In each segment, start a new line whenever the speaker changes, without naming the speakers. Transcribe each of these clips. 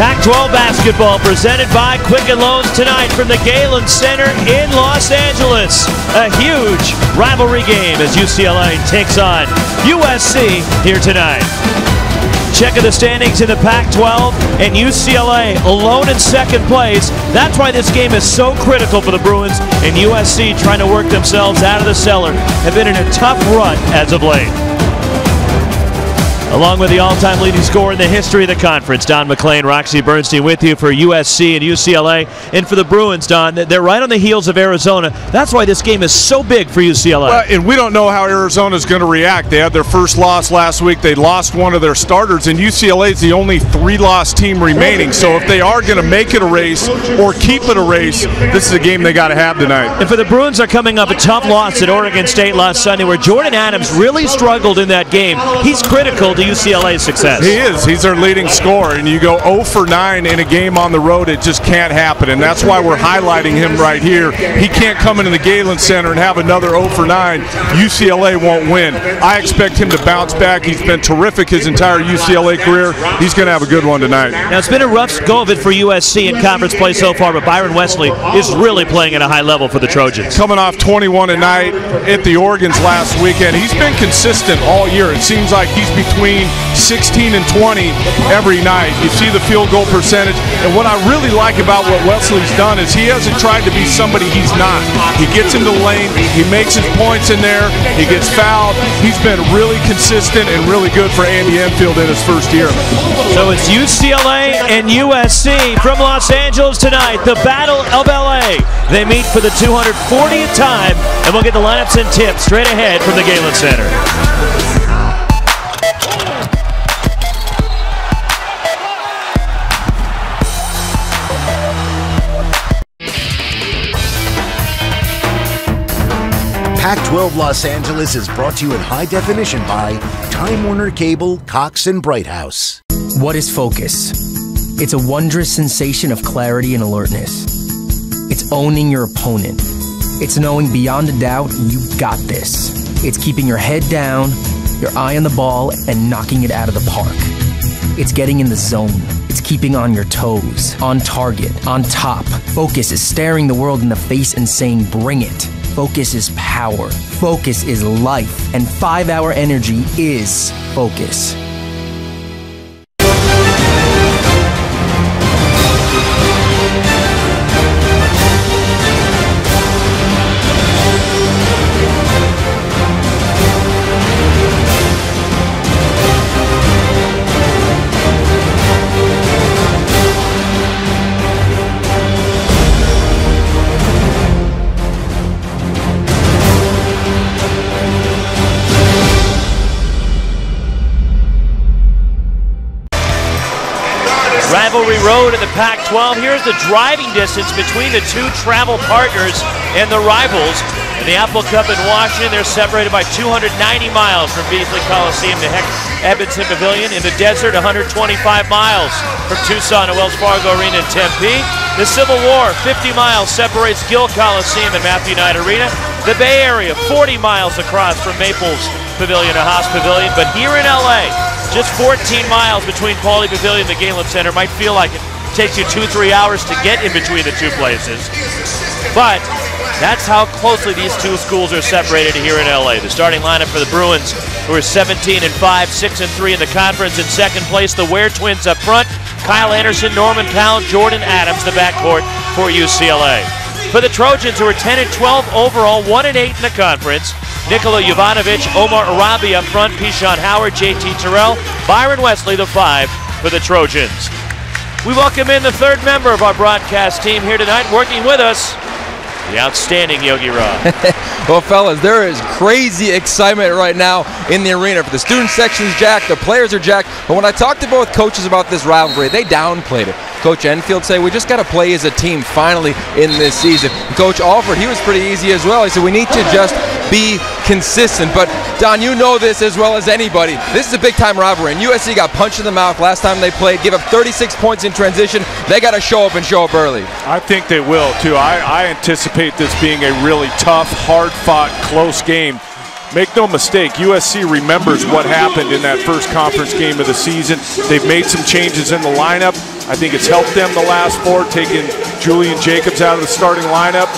Pac-12 basketball presented by Quicken Loans tonight from the Galen Center in Los Angeles. A huge rivalry game as UCLA takes on USC here tonight. Check of the standings in the Pac-12, and UCLA alone in second place. That's why this game is so critical for the Bruins, and USC trying to work themselves out of the cellar have been in a tough run as of late. Along with the all-time leading scorer in the history of the conference, Don McClain, Roxy Bernstein with you for USC and UCLA. And for the Bruins, Don, they're right on the heels of Arizona. That's why this game is so big for UCLA.
Well, and we don't know how Arizona's going to react. They had their first loss last week. They lost one of their starters, and UCLA is the only three-loss team remaining. So if they are going to make it a race or keep it a race, this is a game they got to have tonight.
And for the Bruins, are coming up a tough loss at Oregon State last Sunday where Jordan Adams really struggled in that game. He's critical to UCLA's success.
He is. He's their leading scorer, and you go 0 for 9 in a game on the road, it just can't happen, and that's why we're highlighting him right here. He can't come into the Galen Center and have another 0 for 9. UCLA won't win. I expect him to bounce back. He's been terrific his entire UCLA career. He's going to have a good one tonight.
Now, it's been a rough go of it for USC in conference play so far, but Byron Wesley is really playing at a high level for the Trojans.
Coming off 21 a night at the Oregons last weekend, he's been consistent all year. It seems like he's between 16 and 20 every night. You see the field goal percentage, and what I really like about what Wesley's done is he hasn't tried to be somebody he's not. He gets into the lane, he makes his points in there, he gets fouled. He's been really consistent and really good for Andy Enfield in his first year.
So it's UCLA and USC from Los Angeles tonight, the Battle of LA. They meet for the 240th time, and we'll get the lineups and tips straight ahead from the Galen Center.
Pac-12 Los Angeles is brought to you in high definition by Time Warner Cable, Cox and Brighthouse.
What is focus? It's a wondrous sensation of clarity and alertness. It's owning your opponent. It's knowing beyond a doubt you got this. It's keeping your head down, your eye on the ball, and knocking it out of the park. It's getting in the zone. It's keeping on your toes, on target, on top. Focus is staring the world in the face and saying, bring it. Focus is power. Focus is life. And 5-hour energy is focus.
Rivalry Road in the Pac-12. Here's the driving distance between the two travel partners and the rivals. In the Apple Cup in Washington, they're separated by 290 miles from Beasley Coliseum to Edmonton Pavilion. In the desert, 125 miles from Tucson to Wells Fargo Arena in Tempe. The Civil War, 50 miles separates Gill Coliseum and Matthew Knight Arena. The Bay Area, 40 miles across from Maples Pavilion to Haas Pavilion. But here in LA, just 14 miles between Pauley Pavilion and the Galen Center. Might feel like it takes you 2-3 hours to get in between the two places. But that's how closely these two schools are separated here in LA. The starting lineup for the Bruins, who are 17-5, 6-3 in the conference. In second place, the Ware twins up front. Kyle Anderson, Norman Powell, Jordan Adams, the backcourt for UCLA. For the Trojans, who are 10-12 overall, 1-8 in the conference, Nikola Jovanovic, Omar Arabi up front, Pishon Howard, JT Terrell, Byron Wesley, the 5 for the Trojans. We welcome in the third member of our broadcast team here tonight, working with us, the outstanding Yogi Roth.
Well, fellas, there is crazy excitement right now in the arena. For the student section's jacked, the players are jacked. But when I talked to both coaches about this rivalry, they downplayed it. Coach Enfield said, we just got to play as a team finally in this season. Coach Alford, he was pretty easy as well. He said, we need to just be consistent. But, Don, you know this as well as anybody. This is a big-time rivalry, and USC got punched in the mouth last time they played, gave up 36 points in transition. They got to show up and show up early.
I think they will, too. I anticipate this being a really tough, hard-fought, close game. Make no mistake, USC remembers what happened in that first conference game of the season. They've made some changes in the lineup. I think it's helped them the last 4, taking Julian Jacobs out of the starting lineup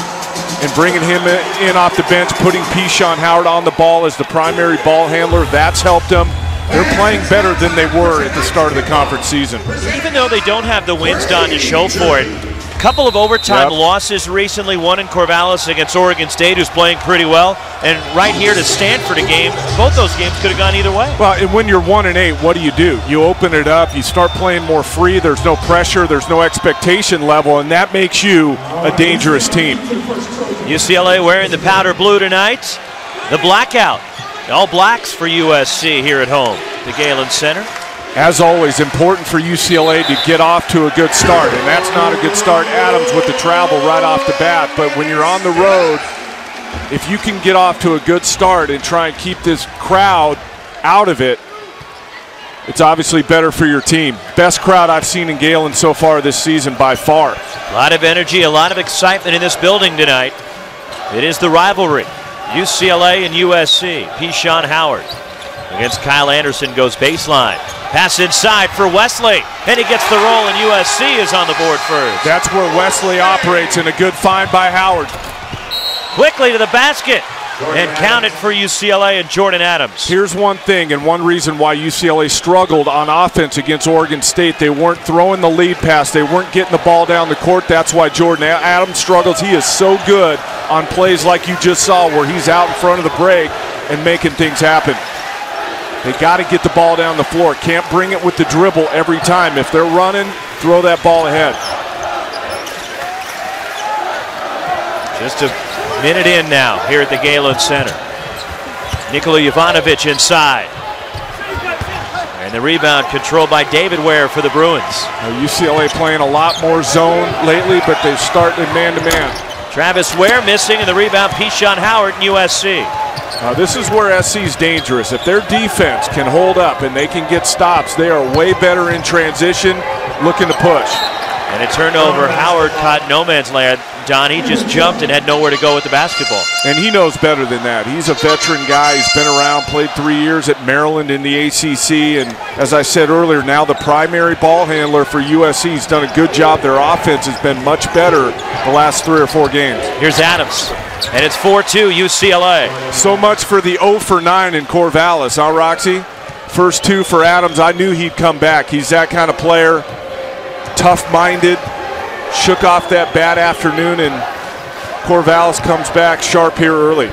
and bringing him in off the bench, putting Keyshawn Howard on the ball as the primary ball handler. That's helped them. They're playing better than they were at the start of the conference season.
Even though they don't have the wins, Don, to show for it, a couple of overtime losses recently, one in Corvallis against Oregon State, who's playing pretty well, and right here to Stanford, a game, both those games could have gone either way.
Well, and when you're 1-8, what do? You open it up, you start playing more free, there's no pressure, there's no expectation level, and that makes you a dangerous team.
UCLA wearing the powder blue tonight. The blackout. All blacks for USC here at home, the Galen Center.
As always, important for UCLA to get off to a good start, and that's not a good start. Adams with the travel right off the bat, but when you're on the road, if you can get off to a good start and try and keep this crowd out of it, it's obviously better for your team. Best crowd I've seen in Galen so far this season by far.
A lot of energy, a lot of excitement in this building tonight. It is the rivalry, UCLA and USC. Keyshawn Howard against Kyle Anderson goes baseline. Pass inside for Wesley, and he gets the roll, and USC is on the board first.
That's where Wesley operates, and a good find by Howard.
Quickly to the basket, and count it for UCLA and Jordan Adams.
Here's one thing, and one reason why UCLA struggled on offense against Oregon State. They weren't throwing the lead pass. They weren't getting the ball down the court. That's why Jordan Adams struggles. He is so good on plays like you just saw, where he's out in front of the break and making things happen. They got to get the ball down the floor. Can't bring it with the dribble every time. If they're running, throw that ball ahead.
Just a minute in now here at the Galen Center. Nikola Jovanovic inside. And the rebound controlled by David Ware for the Bruins.
UCLA playing a lot more zone lately, but they've started man-to-man.
Travis Ware missing, and the rebound, Keyshawn Howard in USC.
This is where SC's dangerous. If their defense can hold up and they can get stops, they are way better in transition, looking to push.
And a turnover. Howard caught no man's land. Don, he just jumped and had nowhere to go with the basketball.
And he knows better than that. He's a veteran guy. He's been around, played 3 years at Maryland in the ACC. And as I said earlier, now the primary ball handler for USC. He's done a good job. Their offense has been much better the last 3 or 4 games.
Here's Adams. And it's 4-2 UCLA.
So much for the 0 for 9 in Corvallis, huh, Roxy? First 2 for Adams. I knew he'd come back. He's that kind of player. Tough-minded. Shook off that bad afternoon, and Corvallis comes back sharp here early.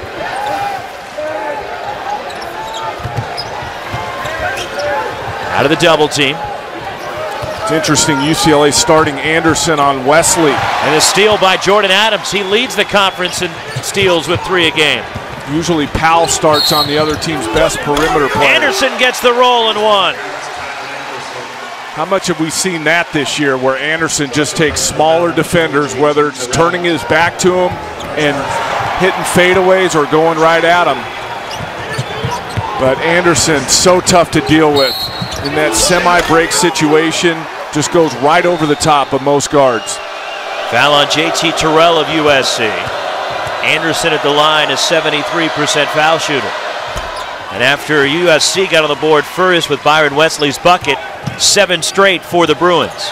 Out of the double team.
It's interesting, UCLA starting Anderson on Wesley.
And a steal by Jordan Adams. He leads the conference in steals with 3 a game.
Usually Powell starts on the other team's best perimeter player.
Anderson gets the roll and 1.
How much have we seen that this year, where Anderson just takes smaller defenders, whether it's turning his back to him and hitting fadeaways or going right at him. But Anderson, so tough to deal with in that semi-break situation, just goes right over the top of most guards.
Foul on JT Terrell of USC. Anderson at the line, a 73% foul shooter. And after USC got on the board first with Byron Wesley's bucket, 7 straight for the Bruins.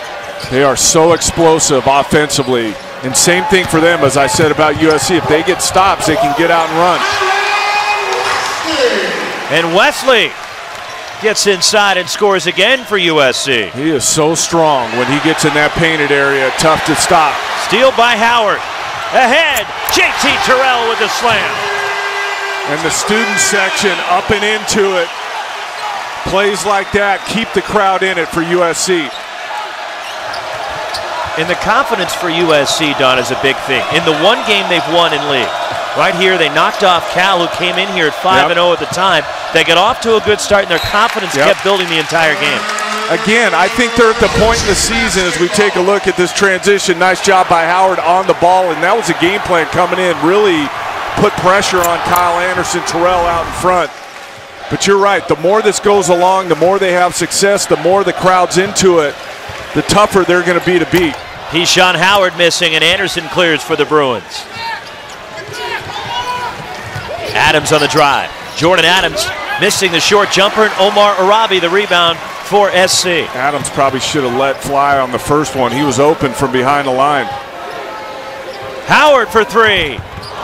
They are so explosive offensively. And same thing for them, as I said about USC. If they get stops, they can get out and run.
And Wesley gets inside and scores again for USC.
He is so strong when he gets in that painted area. Tough to stop.
Steal by Howard. Ahead, JT Terrell with the slam.
And the student section up and into it. Plays like that keep the crowd in it for USC.
And the confidence for USC, Don, is a big thing. In the 1 game they've won in league. Right here, they knocked off Cal, who came in here at 5-0 at the time. They got off to a good start, and their confidence kept building the entire game.
Again, I think they're at the point in the season as we take a look at this transition. Nice job by Howard on the ball, and that was a game plan coming in. Really put pressure on Kyle Anderson, Terrell out in front. But you're right, the more this goes along, the more they have success, the more the crowd's into it, the tougher they're going to be to beat.
Keyshawn Howard missing, and Anderson clears for the Bruins. Adams on the drive. Jordan Adams missing the short jumper, and Omar Arabi the rebound for SC.
Adams probably should have let fly on the first one. He was open from behind the line.
Howard for three.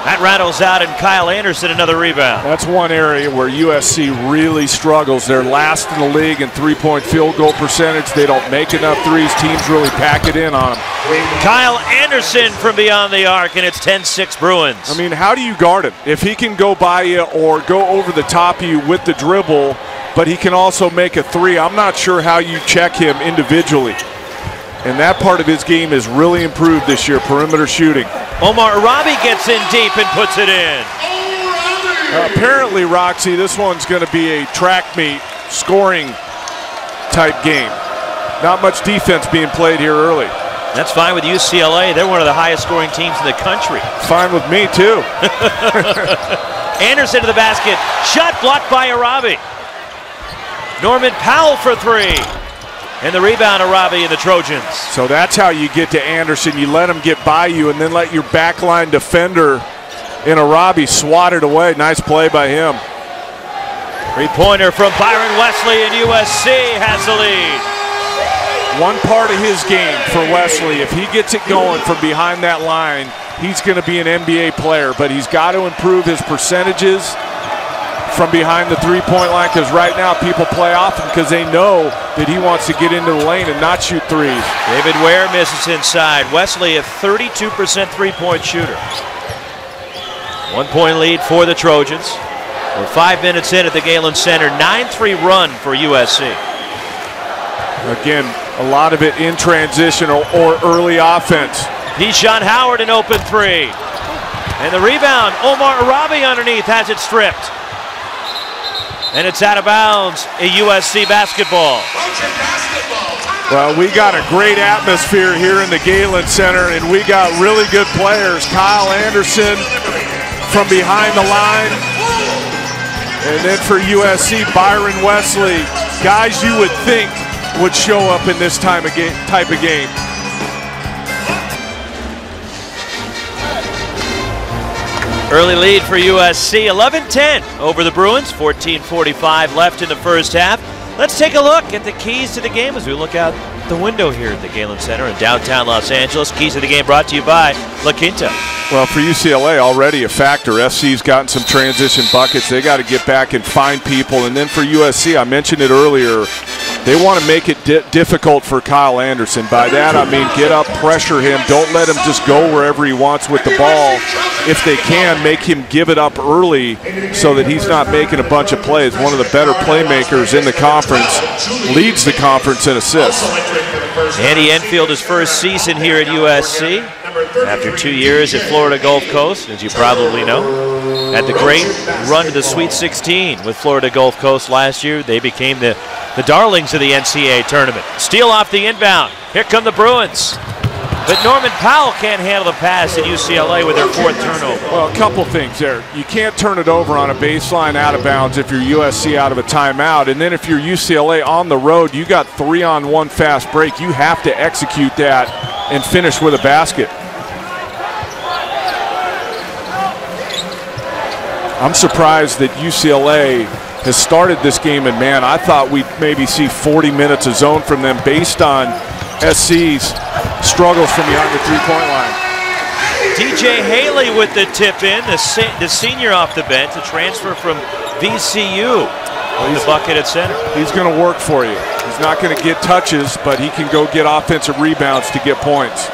That rattles out, and Kyle Anderson another rebound.
That's one area where USC really struggles. They're last in the league in three-point field goal percentage. They don't make enough threes. Teams really pack it in on them.
Kyle Anderson from beyond the arc, and it's 10-6 Bruins.
I mean, how do you guard him? If he can go by you or go over the top of you with the dribble, but he can also make a three, I'm not sure how you check him individually. And that part of his game has really improved this year, perimeter shooting.
Omar Arabi gets in deep and puts it in.
Apparently, Roxy, this one's going to be a track meet scoring type game. Not much defense being played here early.
That's fine with UCLA. They're one of the highest scoring teams in the country.
Fine with me, too.
Anderson to the basket. Shot blocked by Arabi. Norman Powell for three. And the rebound, Arabi and the Trojans.
So that's how you get to Anderson. You let him get by you and then let your backline defender in Arabi swat it away. Nice play by him.
Three-pointer from Byron Wesley, and USC has the lead.
One part of his game for Wesley, if he gets it going from behind that line, he's going to be an NBA player, but he's got to improve his percentages from behind the three-point line, because right now people play off him because they know that he wants to get into the lane and not shoot threes.
David Ware misses inside. Wesley, a 32% three-point shooter. 1 point lead for the Trojans. We're 5 minutes in at the Galen Center. 9-3 run for USC.
Again, a lot of it in transition or early offense.
Deshaun Howard an open three. And the rebound, Omar Arabi underneath has it stripped. And it's out of bounds, a USC basketball.
Well, we got a great atmosphere here in the Galen Center, and we got really good players. Kyle Anderson from behind the line. And then for USC, Byron Wesley. Guys you would think would show up in this type of game.
Early lead for USC, 11-10 over the Bruins, 14:45 left in the first half. Let's take a look at the keys to the game as we look out the window here at the Galen Center in downtown Los Angeles. Keys to the game brought to you by La Quinta.
Well, for UCLA, already a factor. SC's gotten some transition buckets. They got to get back and find people. And then for USC, I mentioned it earlier, they want to make it difficult for Kyle Anderson. By that, I mean get up, pressure him. Don't let him just go wherever he wants with the ball. If they can, make him give it up early so that he's not making a bunch of plays. One of the better playmakers in the conference, leads the conference in assists.
Andy Enfield, his first season here at USC. After 2 years at Florida Gulf Coast, as you probably know. Had the great run to the Sweet 16 with Florida Gulf Coast last year. They became the darlings of the NCAA tournament. Steal off the inbound. Here come the Bruins. But Norman Powell can't handle the pass at UCLA with their fourth turnover.
Well, a couple things there. You can't turn it over on a baseline out of bounds if you're USC out of a timeout. And then if you're UCLA on the road, you got 3-on-1 fast break. You have to execute that and finish with a basket. I'm surprised that UCLA has started this game, and man, I thought we'd maybe see 40 minutes of zone from them based on SC's struggles from behind the three-point line.
DJ Haley with the tip in, the senior off the bench, a transfer from VCU. The bucket at center.
He's going to work for you. He's not going to get touches, but he can go get offensive rebounds to get points.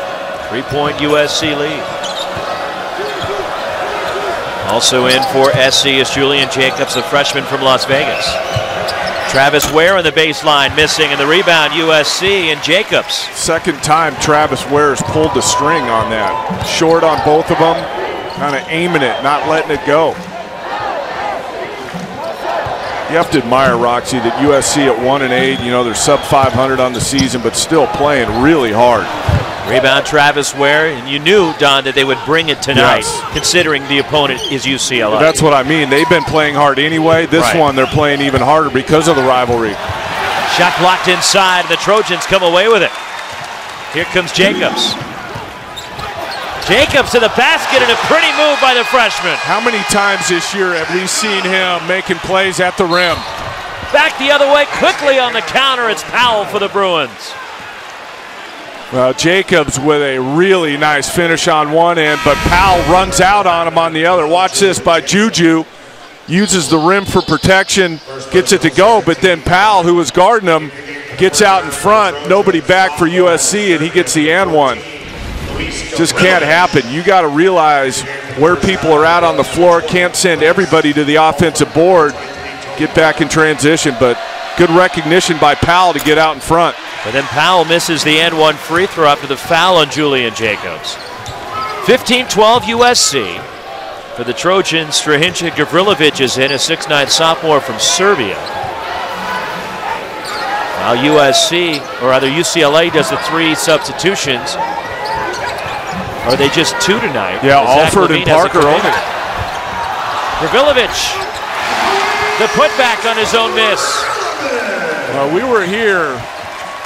3-point USC lead. Also in for SC is Julian Jacobs, the freshman from Las Vegas. Travis Ware on the baseline missing, and the rebound USC and Jacobs.
Second time Travis Ware's pulled the string on that. Short on both of them, kind of aiming it, not letting it go. You have to admire, Roxy, that USC at 1-8, you know, they're sub 500 on the season, but still playing really hard.
Rebound Travis Ware, and you knew, Don, that they would bring it tonight, considering the opponent is UCLA.
That's what I mean. They've been playing hard anyway. This one, they're playing even harder because of the rivalry.
Shot blocked inside, and the Trojans come away with it. Here comes Jacobs. Jacobs to the basket, and a pretty move by the freshman.
How many times this year have we seen him making plays at the rim?
Back the other way quickly on the counter. It's Powell for the Bruins.
Well, Jacobs with a really nice finish on one end, but Powell runs out on him on the other. Watch this by Juju. Uses the rim for protection, gets it to go, but then Powell, who was guarding him, gets out in front. Nobody back for USC, and he gets the and one. Just can't happen. You got to realize where people are at on the floor. Can't send everybody to the offensive board. Get back in transition, but good recognition by Powell to get out in front.
But then Powell misses the and one free throw after the foul on Julian Jacobs. 15-12 USC. For the Trojans, Strahinja Gavrilovic is in, a 6'9" sophomore from Serbia. Now USC, or rather UCLA, does the 3 substitutions. Or are they just 2 tonight?
Yeah, Alford and Parker only.
Gavrilovic, the putback on his own miss.
Well, we were here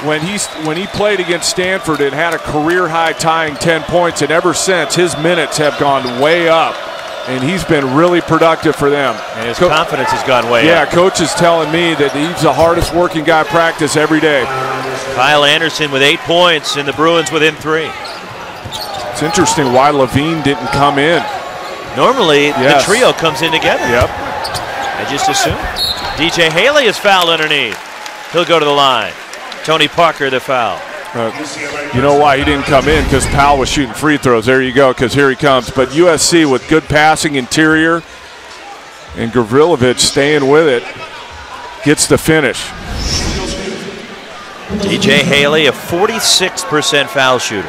when he played against Stanford and had a career-high tying 10 points, and ever since, his minutes have gone way up, and he's been really productive for them.
And his confidence has gone way up.
Yeah, coach is telling me that he's the hardest working guy practice every day.
Kyle Anderson with 8 points, and the Bruins within 3.
It's interesting why Levine didn't come in.
Normally, the trio comes in together.
Yep.
I just assumed. DJ Haley is fouled underneath. He'll go to the line. Tony Parker, the foul.
You know why he didn't come in? Because Powell was shooting free throws. There you go, because here he comes. But USC with good passing interior, and Gavrilovic staying with it, gets the finish.
DJ Haley, a 46% foul shooter.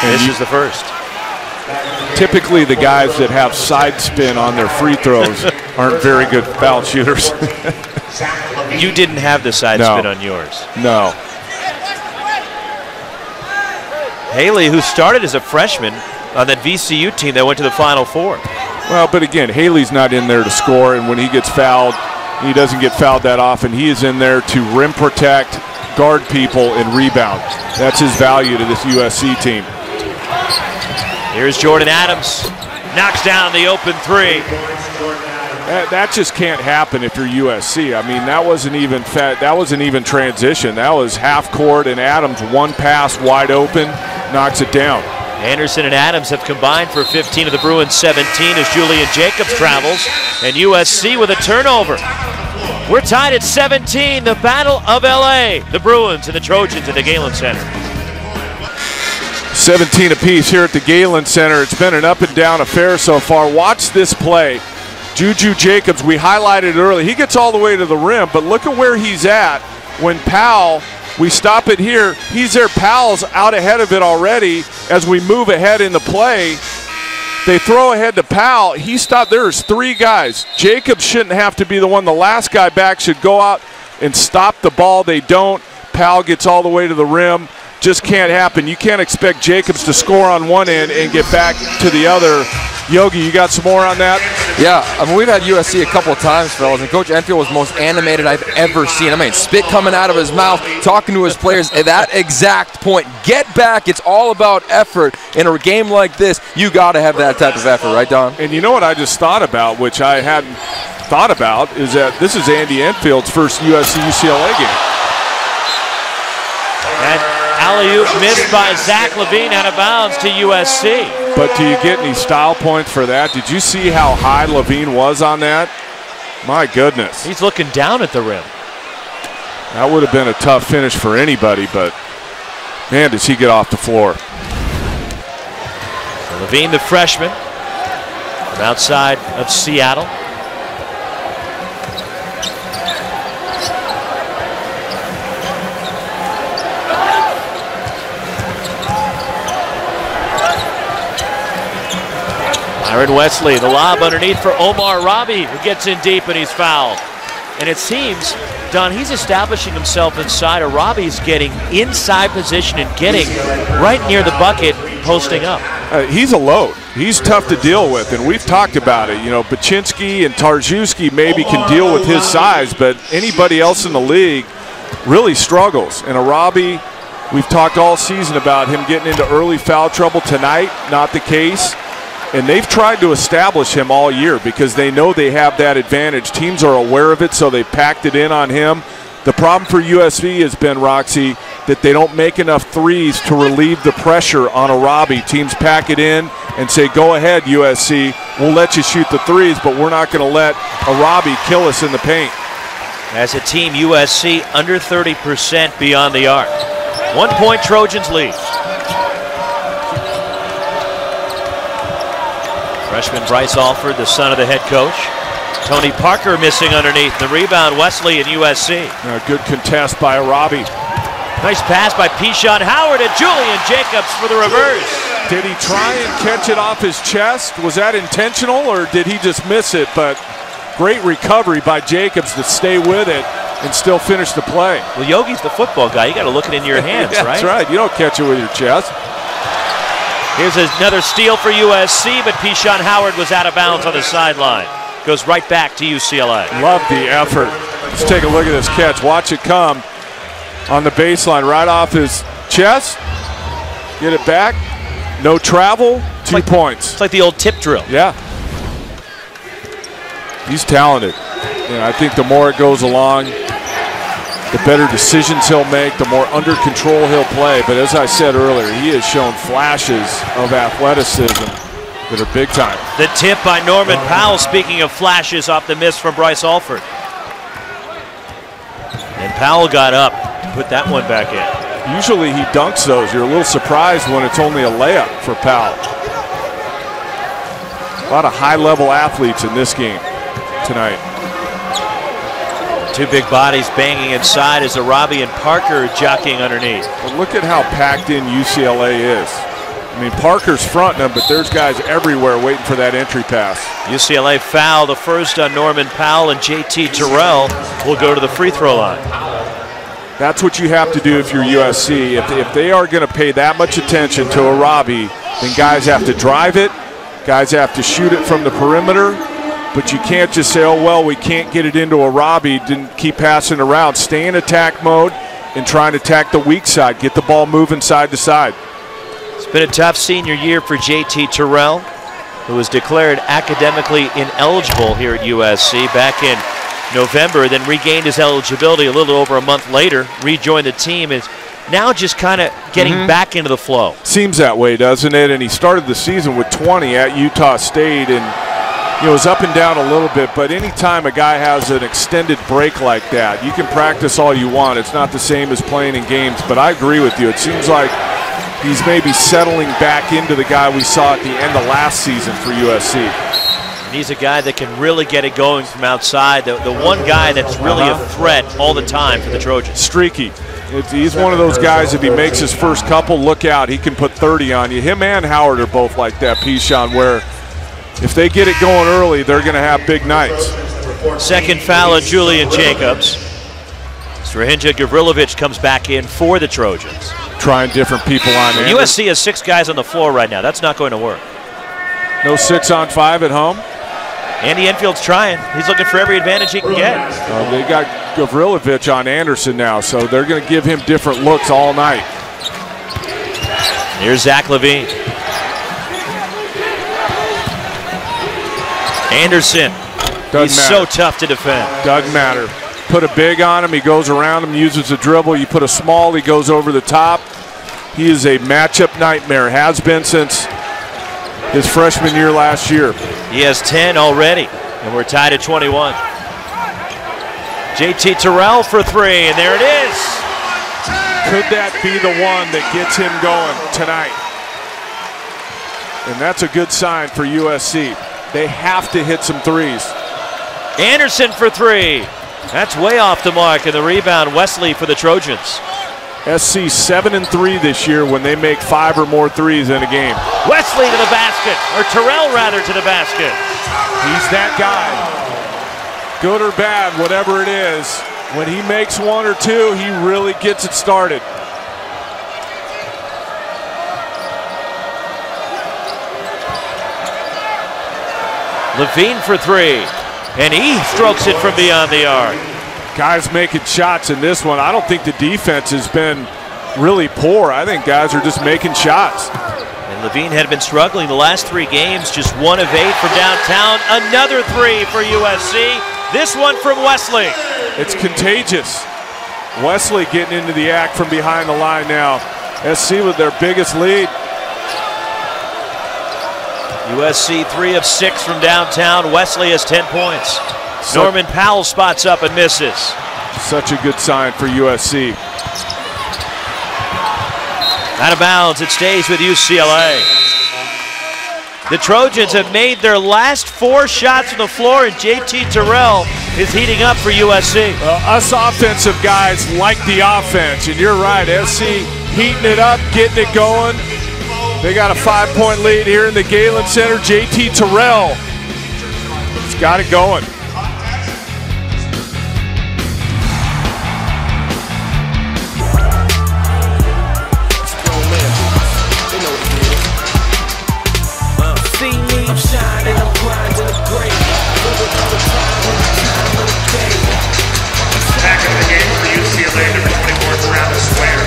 This is the first.
Typically the guys that have side spin on their free throws aren't very good foul shooters.
You didn't have the side spin on yours.
No.
Haley, who started as a freshman on that VCU team that went to the Final Four.
Well, but again, Haley's not in there to score, and when he gets fouled, he doesn't get fouled that often. He is in there to rim protect, guard people, and rebound. That's his value to this USC team.
Here's Jordan Adams. Knocks down the open 3.
That just can't happen if you're USC. I mean, that wasn't even transition. That was half court, and Adams one pass wide open, knocks it down.
Anderson and Adams have combined for 15 of the Bruins' 17 as Julian Jacobs travels, and USC with a turnover. We're tied at 17, the Battle of LA. The Bruins and the Trojans at the Galen Center.
17 apiece here at the Galen Center. It's been an up and down affair so far. Watch this play. Juju Jacobs, we highlighted it early. He gets all the way to the rim, but look at where he's at when Powell, we stop it here, he's there. Powell's out ahead of it already as we move ahead in the play. They throw ahead to Powell. He stopped. There's 3 guys. Jacobs shouldn't have to be the one. The last guy back should go out and stop the ball. They don't. Powell gets all the way to the rim. Just can't happen. You can't expect Jacobs to score on one end and get back to the other. Yogi, you got some more on that?
Yeah, I mean, we've had USC a couple of times, fellas, and Coach Enfield was the most animated I've ever seen. I mean, spit coming out of his mouth, talking to his players at that exact point. Get back. It's all about effort. In a game like this, you got to have that type of effort, right, Don?
And you know what I just thought about, which I hadn't thought about, is that this is Andy Enfield's first USC-UCLA game.
And alley-oop missed by Zach Levine out of bounds to USC.
But do you get any style points for that? Did you see how high Levine was on that? My goodness.
He's looking down at the rim.
That would have been a tough finish for anybody, but man, does he get off the floor.
So Levine, the freshman, from outside of Seattle. Myron Wesley, the lob underneath for Omar Robbie, who gets in deep and he's fouled. And it seems, Don, he's establishing himself inside of Robbie's getting inside position and getting right near the bucket, posting up.
He's a load. He's tough to deal with, and we've talked about it. You know, Baczynski and Tarjewski maybe can deal with his size, but anybody else in the league really struggles. And a Robbie We've talked all season about him getting into early foul trouble. Tonight, not the case. And they've tried to establish him all year because they know they have that advantage. Teams are aware of it, so they packed it in on him. The problem for USC has been, Roxy, that they don't make enough threes to relieve the pressure on Arabi. Teams pack it in and say, go ahead, USC. We'll let you shoot the threes, but we're not going to let Arabi kill us in the paint.
As a team, USC under 30% beyond the arc. 1 point Trojans lead. Freshman Bryce Alford, the son of the head coach. Tony Parker missing underneath. The rebound, Wesley and USC.
A good contest by Arabi.
Nice pass by Pishon Howard and Julian Jacobs for the reverse.
Did he try and catch it off his chest? Was that intentional or did he just miss it? But great recovery by Jacobs to stay with it and still finish the play.
Well, Yogi's the football guy. You got to look it into your hands,
yeah,
right?
That's right. You don't catch it with your chest.
Here's another steal for USC, but Pishon Howard was out of bounds on the sideline. Goes right back to UCLA.
Love the effort. Let's take a look at this catch. Watch it come on the baseline right off his chest. Get it back. No travel. 2 points.
It's like the old tip drill.
Yeah. He's talented. I think the more it goes along, the better decisions he'll make, the more under control he'll play. But as I said earlier, he has shown flashes of athleticism that are big time.
The tip by Norman Powell, speaking of flashes off the miss from Bryce Alford. And Powell got up to put that one back in.
Usually he dunks those. You're a little surprised when it's only a layup for Powell. A lot of high-level athletes in this game tonight.
Two big bodies banging inside as Arabi and Parker jockeying underneath.
But look at how packed in UCLA is. I mean, Parker's fronting them, but there's guys everywhere waiting for that entry pass.
UCLA foul, the first on Norman Powell, and JT Terrell will go to the free throw line.
That's what you have to do if you're USC. If they are going to pay that much attention to Arabi, then guys have to drive it, guys have to shoot it from the perimeter, but you can't just say, oh, well, we can't get it into Arabi, didn't keep passing around. Stay in attack mode and try and attack the weak side. Get the ball moving side to side.
It's been a tough senior year for JT Terrell, who was declared academically ineligible here at USC back in November, then regained his eligibility a little over a month later, rejoined the team, and is now just kind of getting back into the flow.
Seems that way, doesn't it? And he started the season with 20 at Utah State, and it was up and down a little bit, but anytime a guy has an extended break like that, you can practice all you want. It's not the same as playing in games, but I agree with you. It seems like he's maybe settling back into the guy we saw at the end of last season for USC.
And he's a guy that can really get it going from outside. The one guy that's really a threat all the time for the Trojans.
Streaky. He's one of those guys, if he makes his first couple, look out. He can put 30 on you. Him and Howard are both like that, Pishon, where if they get it going early, they're going to have big nights.
Second foul on Julian Jacobs. Strahinja Gavrilovic comes back in for the Trojans.
Trying different people on there.
USC has 6 guys on the floor right now. That's not going to work.
No 6-on-5 at home.
Andy Enfield's trying. He's looking for every advantage he can get.
They got Gavrilovic on Anderson now, so they're going to give him different looks all night.
Here's Zach Levine. Anderson. He's so tough to defend.
Doesn't matter. Put a big on him, he goes around him, uses a dribble. You put a small, he goes over the top. He is a matchup nightmare, has been since his freshman year last year.
He has 10 already, and we're tied at 21. JT Terrell for 3, and there it is.
Could that be the one that gets him going tonight? And that's a good sign for USC. They have to hit some threes.
Anderson for 3. That's way off the mark, and the rebound, Wesley for the Trojans.
SC 7-3 this year when they make 5 or more threes in a game.
Wesley to the basket, or Terrell rather to the basket.
He's that guy. Good or bad, whatever it is, when he makes 1 or 2, he really gets it started.
Levine for 3, and he strokes it from beyond the arc.
Guys making shots in this one. I don't think the defense has been really poor. I think guys are just making shots.
And Levine had been struggling the last 3 games, just 1 of 8 from downtown. Another 3 for USC. This one from Wesley.
It's contagious. Wesley getting into the act from behind the line now. SC with their biggest lead.
USC 3 of 6 from downtown. Wesley has 10 points. Norman Powell spots up and misses.
Such a good sign for USC.
Out of bounds, it stays with UCLA. The Trojans have made their last 4 shots from the floor, and JT Terrell is heating up for USC.
Us offensive guys like the offense, and you're right, SC heating it up, getting it going. They got a 5-point lead here in the Galen Center. JT Terrell has got it going.
Back in the game for UCLA, number 24, Travis Ware.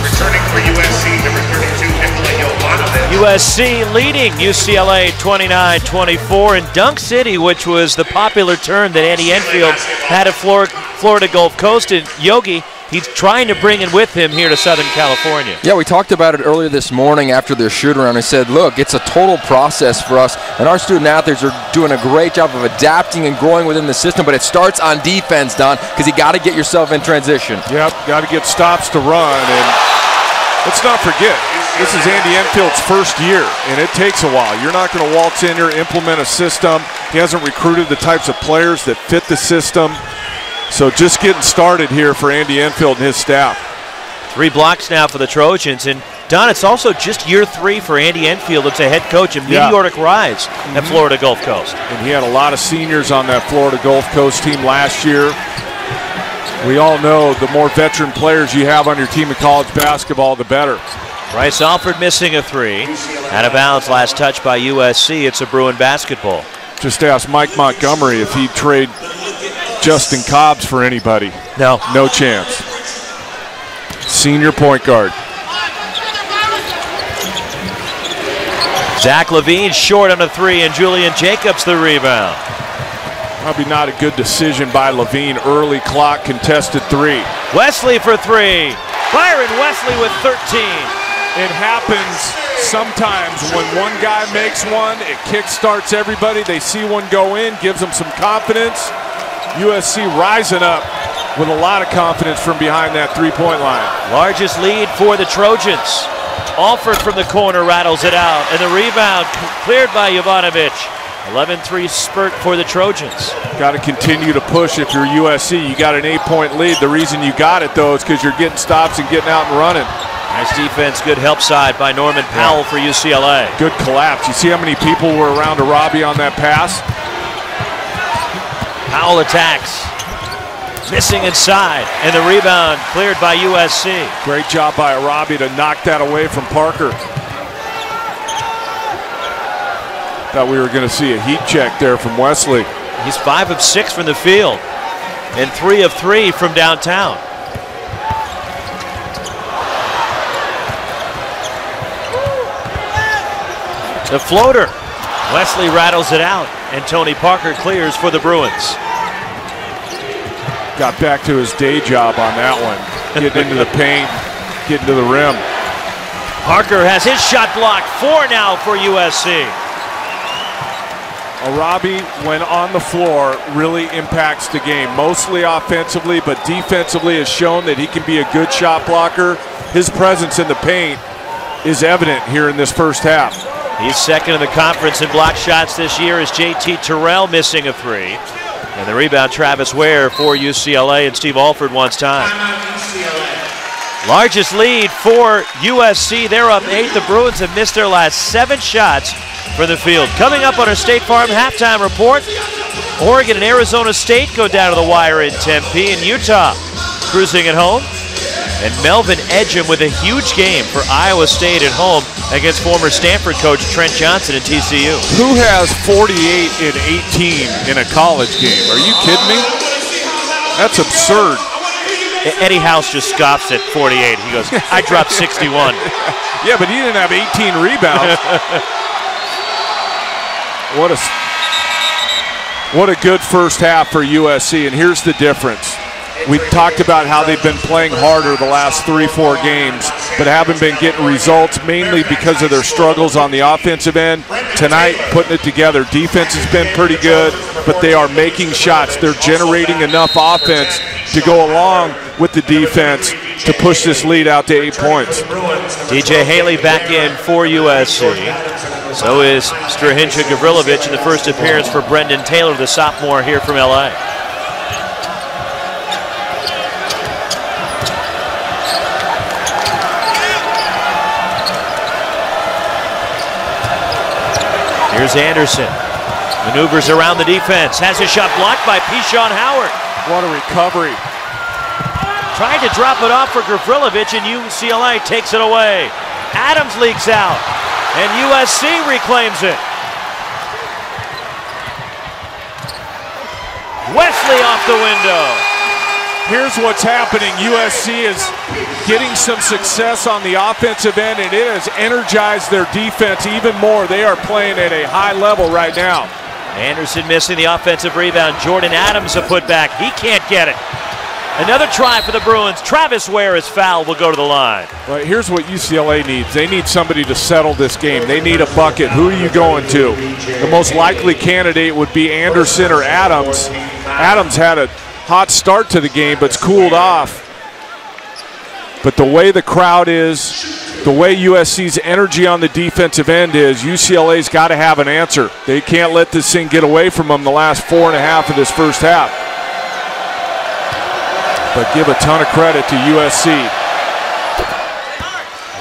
Returning for USC, number 32, Nikola Jovanovic.
USC leading UCLA 29-24 in Dunk City, which was the popular term that Andy Enfield had at Florida Gulf Coast. And Yogi, he's trying to bring it with him here to Southern California.
Yeah, we talked about it earlier this morning after their shoot-around. I said, look, it's a total process for us, and our student-athletes are doing a great job of adapting and growing within the system, but it starts on defense, Don, because you got to get yourself in transition.
Yep, got to get stops to run, and let's not forget, this is Andy Enfield's first year, and it takes a while. You're not going to waltz in here, implement a system. He hasn't recruited the types of players that fit the system. So just getting started here for Andy Enfield and his staff.
3 blocks now for the Trojans. And Don, it's also just year 3 for Andy Enfield as a head coach, a meteoric rise at Florida Gulf Coast.
And he had a lot of seniors on that Florida Gulf Coast team last year. We all know the more veteran players you have on your team in college basketball, the better.
Bryce Alford missing a 3. Out of bounds, last touch by USC. It's a Bruin basketball.
Just ask Mike Montgomery if he'd trade Justin Cobbs for anybody.
No.
No chance. Senior point guard.
Zach Levine short on a 3, and Julian Jacobs the rebound.
Probably not a good decision by Levine. Early clock, contested 3.
Wesley for 3. Byron Wesley with 13.
It happens sometimes when one guy makes one, it kickstarts everybody. They see one go in, gives them some confidence. USC rising up with a lot of confidence from behind that 3-point line.
Largest lead for the Trojans. Alford from the corner rattles it out, and the rebound cleared by Jovanovic. 11-3 spurt for the Trojans.
Got to continue to push if you're USC. You got an 8-point lead. The reason you got it, though, is because you're getting stops and getting out and running.
Nice defense, good help side by Norman Powell for UCLA.
Good collapse. You see how many people were around Arabi on that pass?
Powell attacks. Missing inside, and the rebound cleared by USC.
Great job by Arabi to knock that away from Parker. Thought we were going to see a heat check there from Wesley.
He's 5 of 6 from the field, and 3 of 3 from downtown. The floater. Wesley rattles it out, and Tony Parker clears for the Bruins.
Got back to his day job on that one. Getting into the paint, getting to the rim.
Parker has his shot blocked. 4 now for USC.
Arabi, when on the floor, really impacts the game. Mostly offensively, but defensively has shown that he can be a good shot blocker. His presence in the paint is evident here in this first half.
He's second in the conference in block shots this year as JT Terrell missing a 3. And the rebound, Travis Ware for UCLA, and Steve Alford wants time. Largest lead for USC. They're up 8. The Bruins have missed their last 7 shots for the field. Coming up on our State Farm halftime report, Oregon and Arizona State go down to the wire in Tempe, and Utah cruising at home. And Melvin Edgem with a huge game for Iowa State at home against former Stanford coach Trent Johnson at TCU.
Who has 48 and 18 in a college game? Are you kidding me? That's absurd.
Eddie House just scoffs at 48. He goes, I dropped 61.
Yeah, but he didn't have 18 rebounds. What a good first half for USC, and here's the difference. We talked about how they've been playing harder the last 3-4 games, but haven't been getting results, mainly because of their struggles on the offensive end. Tonight, putting it together. Defense has been pretty good, but they are making shots. They're generating enough offense to go along with the defense to push this lead out to 8 points.
DJ Haley back in for USC. So is Strahinja Gavrilovic in the first appearance for Brendan Taylor, the sophomore here from LA. Here's Anderson. Maneuvers around the defense. Has his shot blocked by Pishon Howard.
What a recovery.
Trying to drop it off for Gavrilovic, and UCLA takes it away. Adams leaks out, and USC reclaims it. Wesley off the window.
Here's what's happening. USC is getting some success on the offensive end, and it has energized their defense even more. They are playing at a high level right now.
Anderson missing the offensive rebound. Jordan Adams a putback. He can't get it. Another try for the Bruins. Travis Ware is fouled. Will go to the line.
Well, here's what UCLA needs. They need somebody to settle this game. They need a bucket. Who are you going to? The most likely candidate would be Anderson or Adams. Adams had a hot start to the game, but's cooled off. But the way the crowd is, the way USC's energy on the defensive end is, UCLA's got to have an answer. They can't let this thing get away from them the last 4.5 of this first half. But give a ton of credit to USC.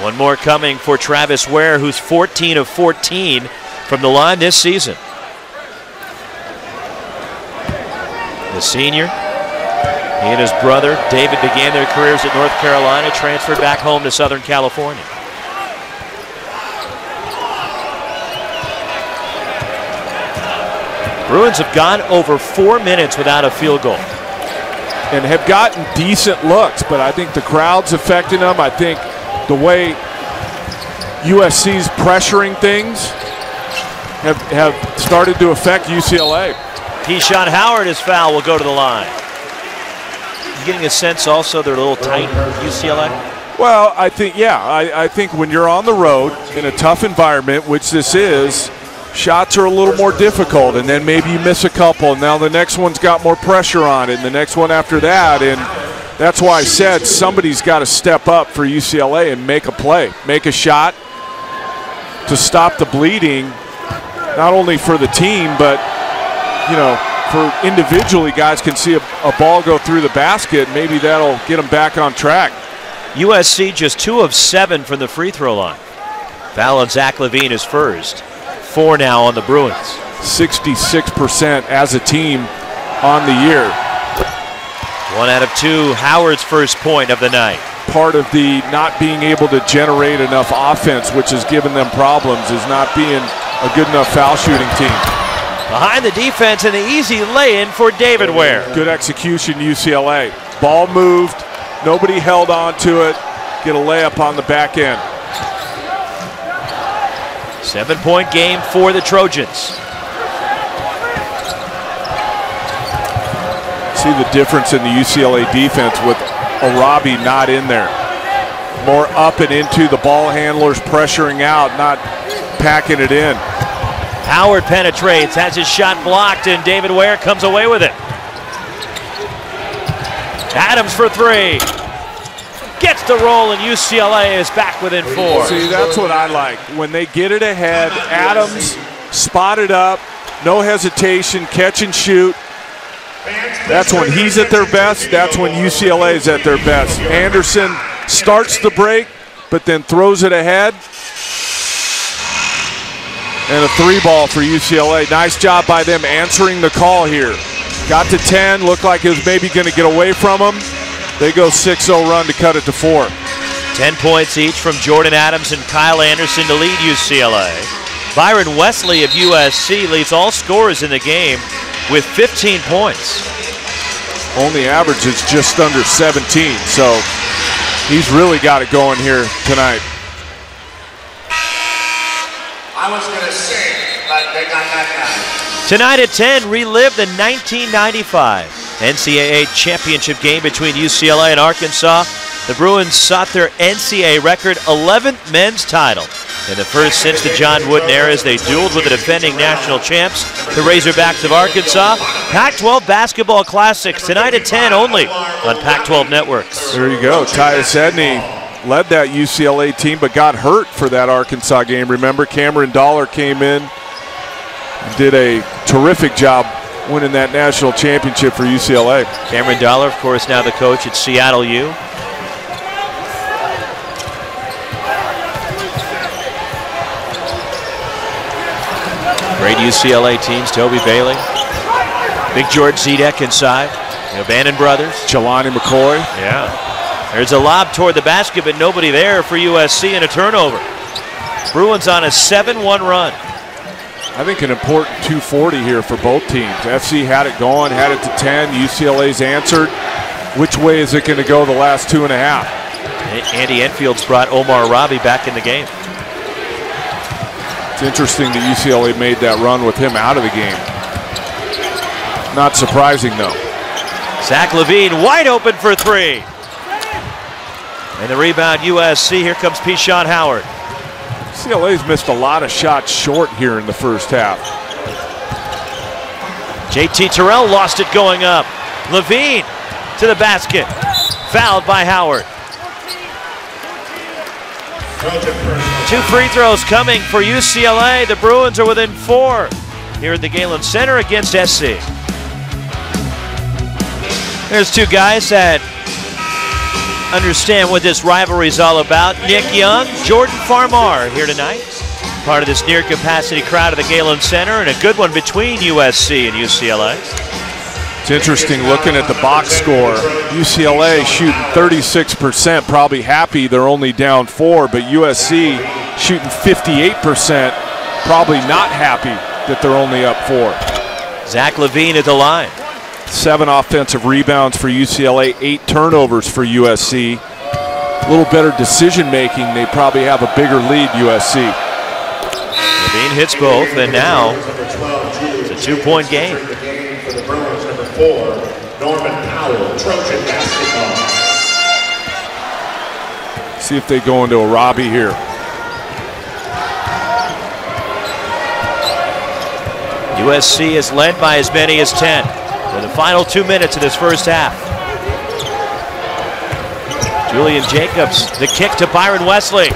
One more coming for Travis Ware, who's 14 of 14 from the line this season. The senior, he and his brother David began their careers at North Carolina, transferred back home to Southern California. Bruins have gone over 4 minutes without a field goal.
And have gotten decent looks, but I think the crowd's affecting them. I think the way USC's pressuring things have started to affect UCLA.
Pishon Howard is foul. Will go to the line. You getting a sense also they're a little tight, UCLA?
Well, I think, yeah. I think when you're on the road in a tough environment, which this is, shots are a little more difficult, and then maybe you miss a couple, and now the next one's got more pressure on it, and the next one after that, and that's why I said somebody's got to step up for UCLA and make a play, make a shot to stop the bleeding, not only for the team, but, you know, for individually guys can see a ball go through the basket, maybe that'll get them back on track.
USC just 2 of 7 from the free throw line. Foul on Zach LaVine is first. 4 now on the Bruins.
66% as a team on the year.
1 out of 2, Howard's first point of the night.
Part of the not being able to generate enough offense, which has given them problems, is not being a good enough foul shooting team.
Behind the defense and the easy lay-in for David Ware.
Good execution, UCLA. Ball moved, nobody held on to it. Get a layup on the back end.
7-point game for the Trojans.
See the difference in the UCLA defense with Arabi not in there. More up and into the ball handlers, pressuring out, not packing it in.
Howard penetrates, has his shot blocked, and David Ware comes away with it. Adams for 3. Gets the roll, and UCLA is back within 4.
See, that's what I like. When they get it ahead, Adams spotted up, no hesitation, catch and shoot. That's when he's at their best. That's when UCLA is at their best. Anderson starts the break, but then throws it ahead. And a 3-ball for UCLA. Nice job by them answering the call here. Got to 10, looked like it was maybe going to get away from them. They go 6-0 run to cut it to 4.
10 points each from Jordan Adams and Kyle Anderson to lead UCLA. Byron Wesley of USC leads all scorers in the game with 15 points.
only averages just under 17. So he's really got it going here tonight.
I was going to sing, but they got that guy.
Tonight at 10, relive the 1995 NCAA championship game between UCLA and Arkansas. The Bruins sought their NCAA record 11th men's title. In the first since the John Wooden era, as they dueled with the defending national champs, the Razorbacks of Arkansas. Pac-12 basketball classics tonight at 10 only on Pac-12 networks.
There you go. Tyus Edney led that UCLA team, but got hurt for that Arkansas game. Remember, Cameron Dollar came in and did a terrific job winning that national championship for UCLA.
Cameron Dollar, of course, now the coach at Seattle U. Great UCLA teams, Toby Bailey, Big George Zedek inside, the Bannon brothers.
Jelani McCoy.
Yeah. There's a lob toward the basket, but nobody there for USC and a turnover. Bruins on a 7-1 run.
I think an important 240 here for both teams. FC had it going, had it to 10. UCLA's answered. Which way is it going to go the last 2.5?
Andy Enfield's brought Omar Rabi back in the game.
It's interesting that UCLA made that run with him out of the game. Not surprising, though.
Zach LaVine wide open for three. And the rebound, USC. Here comes Pishon Howard.
UCLA's missed a lot of shots short here in the first half.
JT Terrell lost it going up. LaVine to the basket. Fouled by Howard. 2 free throws coming for UCLA. The Bruins are within 4 here at the Galen Center against SC. There's 2 guys that understand what this rivalry is all about. Nick Young, Jordan Farmar here tonight. Part of this near capacity crowd at the Galen Center, and a good one between USC and UCLA.
It's interesting looking at the box score. UCLA shooting 36%, probably happy they're only down 4, but USC shooting 58%, probably not happy that they're only up 4.
Zach LaVine at the line.
7 offensive rebounds for UCLA, 8 turnovers for USC. A little better decision making, they probably have a bigger lead, USC.
LaVine hits both, and now it's a 2-point game.
Norman Powell, Trojan basketball.
See if they go into a Robbie here.
USC is led by as many as 10 for the final 2 minutes of this first half. Julian Jacobs, the kick to Byron Wesley.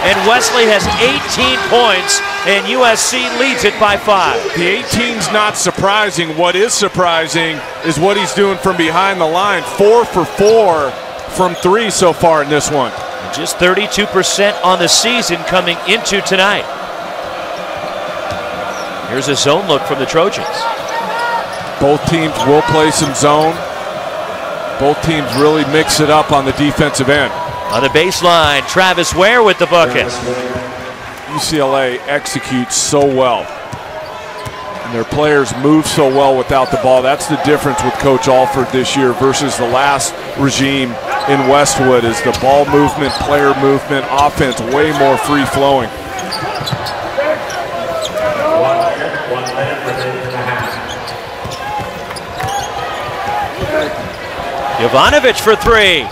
And Wesley has 18 points, and USC leads it by 5.
The 18's not surprising. What is surprising is what he's doing from behind the line. 4 for 4 from 3 so far in this one.
And just 32% on the season coming into tonight. Here's a zone look from the Trojans.
Both teams will play some zone. Both teams really mix it up on the defensive end.
On the baseline, Travis Ware with the bucket.
UCLA executes so well. And their players move so well without the ball. That's the difference with Coach Alford this year versus the last regime in Westwood, is the ball movement, player movement, offense way more free-flowing.
Jovanovic for 3.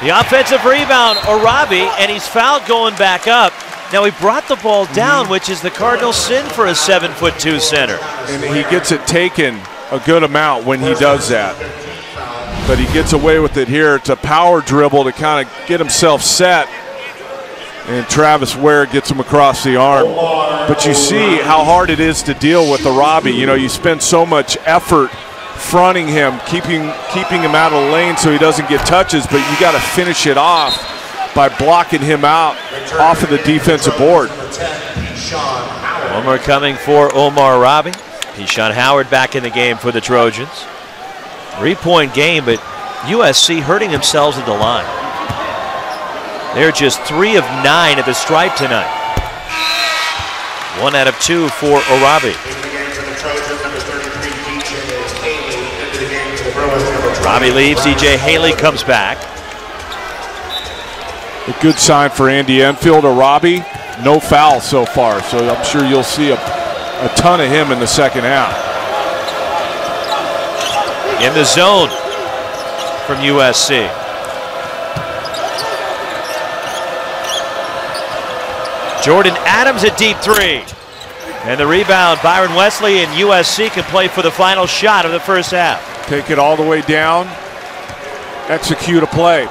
The offensive rebound, Arabi, and he's fouled going back up. Now he brought the ball down, which is the cardinal sin for a 7'2" center.
And he gets it taken a good amount when he does that. But he gets away with it here. It's a power dribble to kind of get himself set. And Travis Ware gets him across the arm. But you see how hard it is to deal with Arabi. You know, you spend so much effort fronting him, keeping him out of the lane so he doesn't get touches, but you got to finish it off by blocking him out off of the defensive board.
One more coming for Omar Rabi. Pishon Howard back in the game for the Trojans. 3-point game, but USC hurting themselves at the line. They're just 3 of 9 at the stripe tonight. 1 out of 2 for Arabi. Robbie leaves, DJ Haley comes back.
A good sign for Andy Enfield or Robbie. No foul so far, so I'm sure you'll see a ton of him in the second half.
In the zone from USC. Jordan Adams at deep three. And the rebound, Byron Wesley, and USC can play for the final shot of the first half.
Take it all the way down, execute a play.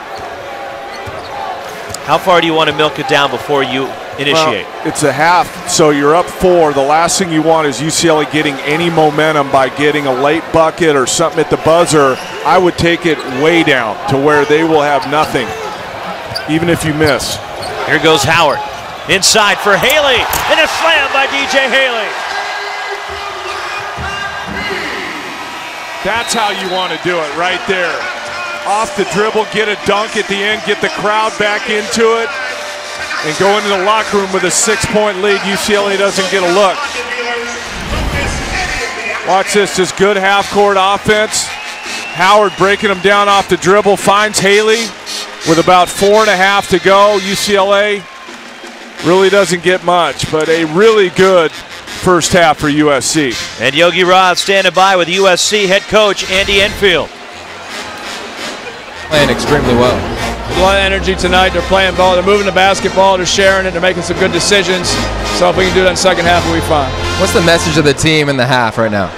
How far do you want to milk it down before you initiate?
Well, it's a half, so you're up 4. The last thing you want is UCLA getting any momentum by getting a late bucket or something at the buzzer. I would take it way down to where they will have nothing, even if you miss.
Here goes Howard. Inside for Haley, and a slam by DJ Haley.
That's how you want to do it, right there. Off the dribble, get a dunk at the end, get the crowd back into it, and go into the locker room with a 6-point lead. UCLA doesn't get a look. Watch this, just good half-court offense. Howard breaking them down off the dribble, finds Haley with about 4.5 to go. UCLA really doesn't get much, but a really good first half for USC.
And Yogi Roth standing by with USC head coach Andy Enfield.
Playing extremely well.
There's a lot of energy tonight. They're playing ball. They're moving the basketball. They're sharing it. They're making some good decisions. So if we can do that in the second half, we'll be fine.
What's the message of the team in the half right now?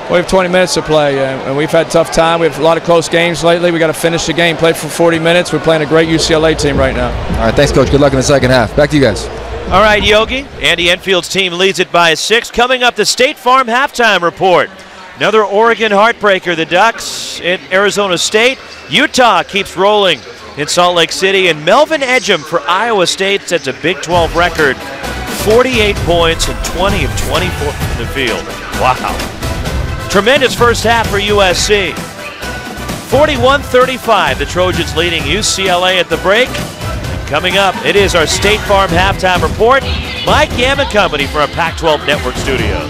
We have 20 minutes to play, and we've had a tough time. We have a lot of close games lately. We got to finish the game, play for 40 minutes. We're playing a great UCLA team right now.
All right, thanks, Coach. Good luck in the second half. Back to you guys.
All right, Yogi. Andy Enfield's team leads it by 6. Coming up, the State Farm halftime report. Another Oregon heartbreaker. The Ducks at Arizona State. Utah keeps rolling in Salt Lake City. And Melvin Edgem for Iowa State sets a Big 12 record. 48 points and 20 of 24 from the field. Wow. Tremendous first half for USC. 41-35, the Trojans leading UCLA at the break. Coming up, it is our State Farm halftime report. Mike Yam and company from our Pac-12 Network studios.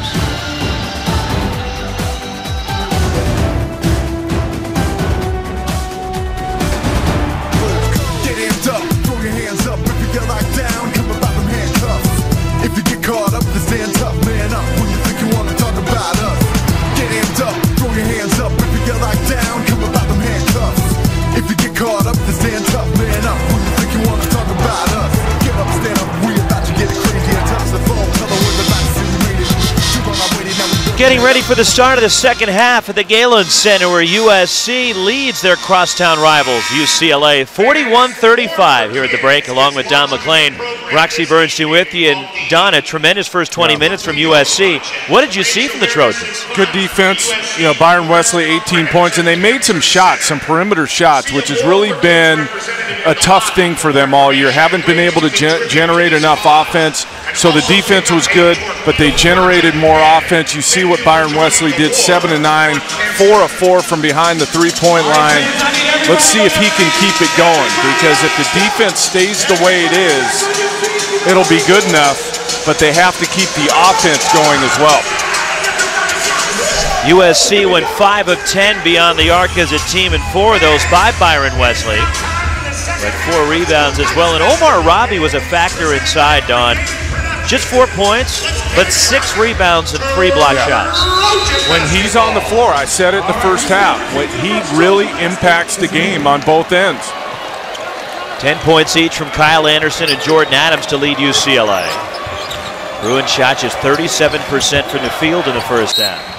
Get amped up, throw your hands up. If you get locked down, come about them handcuffs. If you get caught up, then stand tough, man up. When you think you want to talk about us, get amped up, throw your hands up. If you get locked down, come about them handcuffs. If you get caught up, then stand tough, man up. When you think you want to talk about us, get up, stand up. We about to get it crazy and touch the phone. Tell the world about to see you made it. Shoot on our way, now we
Getting ready for the start of the second half at the Galen Center, where USC leads their crosstown rivals, UCLA, 41-35 here at the break, along with Don McClain. Roxy Bernstein with you, and Don, a tremendous first 20 minutes from USC. What did you see from the Trojans?
Good defense. You know, Byron Wesley, 18 points, and they made some shots, some perimeter shots, which has really been a tough thing for them all year. Haven't been able to generate enough offense, so the defense was good, but they generated more offense. You see what Byron Wesley did, 7 of 9, 4 of 4 from behind the three-point line. Let's see if he can keep it going, because if the defense stays the way it is, it'll be good enough, but they have to keep the offense going as well.
USC went 5 of 10 beyond the arc as a team, and 4 of those by Byron Wesley. But 4 rebounds as well, and Omar Robbie was a factor inside, Don. Just 4 points, but 6 rebounds and 3 block shots.
When he's on the floor, I said it in the first half, when he really impacts the game on both ends.
10 points each from Kyle Anderson and Jordan Adams to lead UCLA. Bruin shot just 37% from the field in the first half.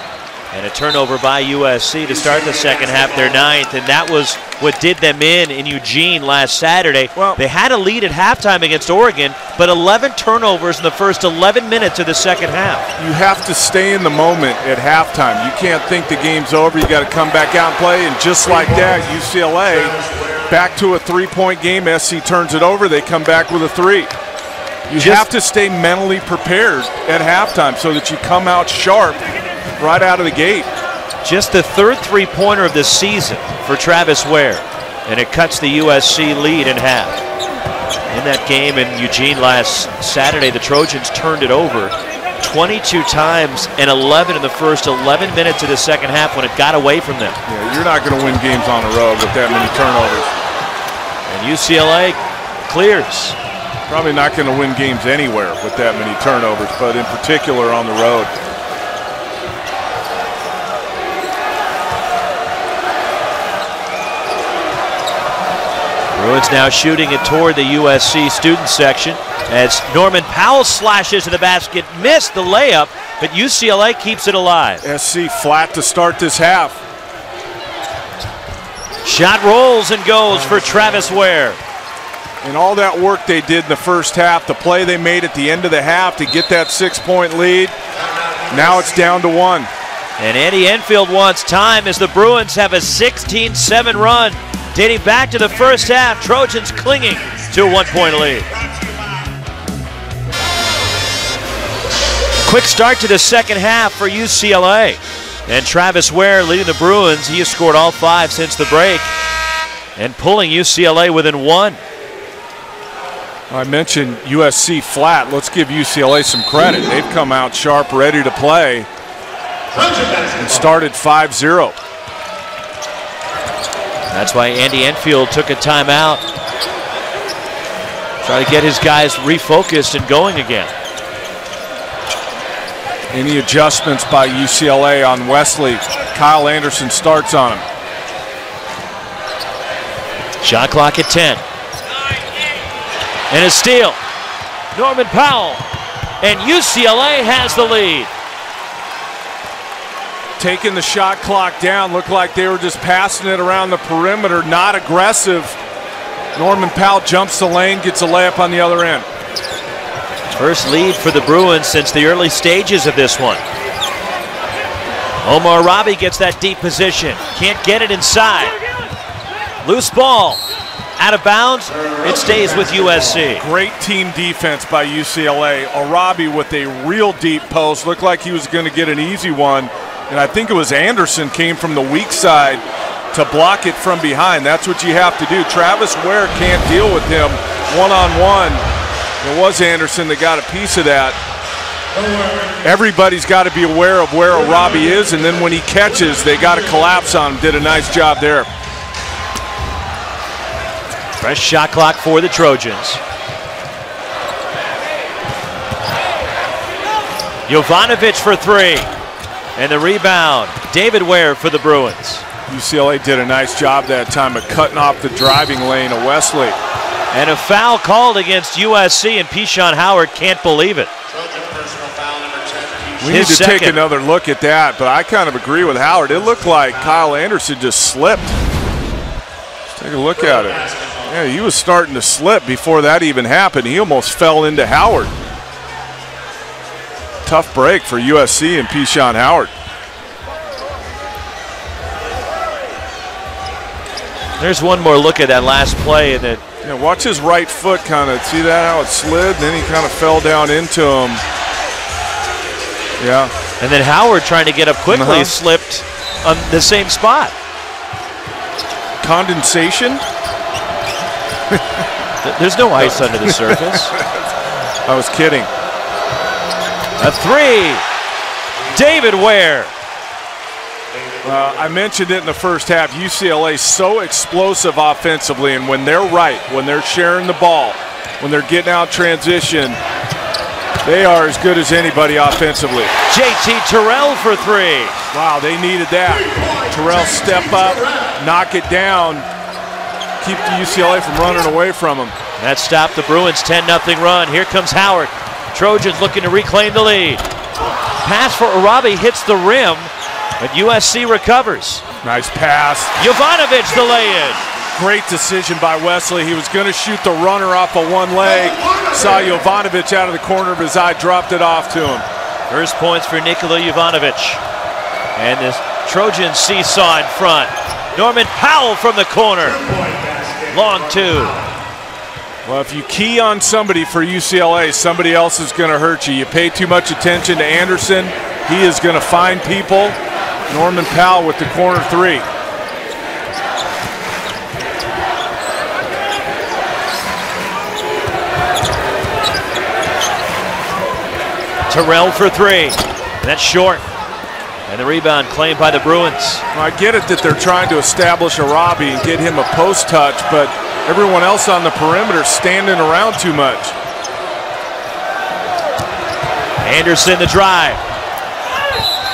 And a turnover by USC to start the second half, their 9th, and that was what did them in Eugene last Saturday.
Well,
they had a lead at halftime against Oregon, but 11 turnovers in the first 11 minutes of the second half.
You have to stay in the moment at halftime. You can't think the game's over. You got to come back out and play, and just like that, UCLA back to a 3-point game. SC turns it over. They come back with a 3. You have to stay mentally prepared at halftime so that you come out sharp right out of the gate.
Just the 3rd three-pointer of the season for Travis Ware, and it cuts the USC lead in half. In that game in Eugene last Saturday, the Trojans turned it over 22 times and 11 in the first 11 minutes of the second half when it got away from them.
Yeah, you're not going to win games on the road with that many turnovers.
And UCLA clears.
Probably not going to win games anywhere with that many turnovers, but in particular on the road.
Bruins now shooting it toward the USC student section as Norman Powell slashes to the basket, missed the layup, but UCLA keeps it alive.
SC flat to start this half.
Shot rolls and goes for Travis Ware.
And all that work they did in the first half, the play they made at the end of the half to get that 6-point lead, now it's down to 1.
And Andy Enfield wants time as the Bruins have a 16-7 run. Dating back to the first half, Trojans clinging to a 1-point lead. Quick start to the second half for UCLA. And Travis Ware leading the Bruins. He has scored all 5 since the break and pulling UCLA within 1.
I mentioned USC flat. Let's give UCLA some credit. They've come out sharp, ready to play, and started 5-0.
That's why Andy Enfield took a timeout. Try to get his guys refocused and going again.
Any adjustments by UCLA on Wesley? Kyle Anderson starts on him.
Shot clock at 10. And a steal. Norman Powell. And UCLA has the lead.
Taking the shot clock down, looked like they were just passing it around the perimeter, not aggressive. Norman Powell jumps the lane, gets a layup on the other end.
First lead for the Bruins since the early stages of this one. Omar Robbie gets that deep position. Can't get it inside. Loose ball. Out of bounds. It stays with USC.
Great team defense by UCLA. Arabi with a real deep post. Looked like he was going to get an easy one. And I think it was Anderson came from the weak side to block it from behind. That's what you have to do. Travis Ware can't deal with him one-on-one. It was Anderson that got a piece of that. Everybody's got to be aware of where Arabi is, and then when he catches, they got to collapse on him. Did a nice job there.
Fresh shot clock for the Trojans. Jovanovic for 3. And the rebound, David Ware for the Bruins.
UCLA did a nice job that time of cutting off the driving lane of Wesley.
And a foul called against USC, and Pishon Howard can't believe it.
We need to take another look at that, but I kind of agree with Howard. It looked like Kyle Anderson just slipped. Let's take a look at it. Yeah, he was starting to slip before that even happened. He almost fell into Howard. Tough break for USC and Pishon Howard.
There's one more look at that last play. And it,
yeah, watch his right foot kind of, see that how it slid? And then he kind of fell down into him. Yeah.
And then Howard trying to get up quickly slipped on the same spot.
Condensation?
There's no ice under the surface.
I was kidding.
A 3, David Ware.
I mentioned it in the first half. UCLA so explosive offensively, and when they're right, when they're sharing the ball, when they're getting out transition, they are as good as anybody offensively.
JT Terrell for 3.
Wow, they needed that. Terrell step up, knock it down, keep the UCLA from running away from them.
That stopped the Bruins' 10-0 run. Here comes Howard. Trojans looking to reclaim the lead. Pass for Arabi hits the rim, but USC recovers.
Nice pass.
Jovanovic the lay-in.
Great decision by Wesley. He was going to shoot the runner off of one leg. Saw Jovanovic out of the corner of his eye, dropped it off to him.
First points for Nikola Jovanovic. And the Trojans seesaw in front. Norman Powell from the corner. Long 2.
Well, if you key on somebody for UCLA, somebody else is going to hurt you. You pay too much attention to Anderson, he is going to find people. Norman Powell with the corner 3.
Terrell for three. And that's short. And the rebound claimed by the Bruins.
I get it that they're trying to establish Arabi and get him a post touch, but everyone else on the perimeter standing around too much.
Anderson the drive.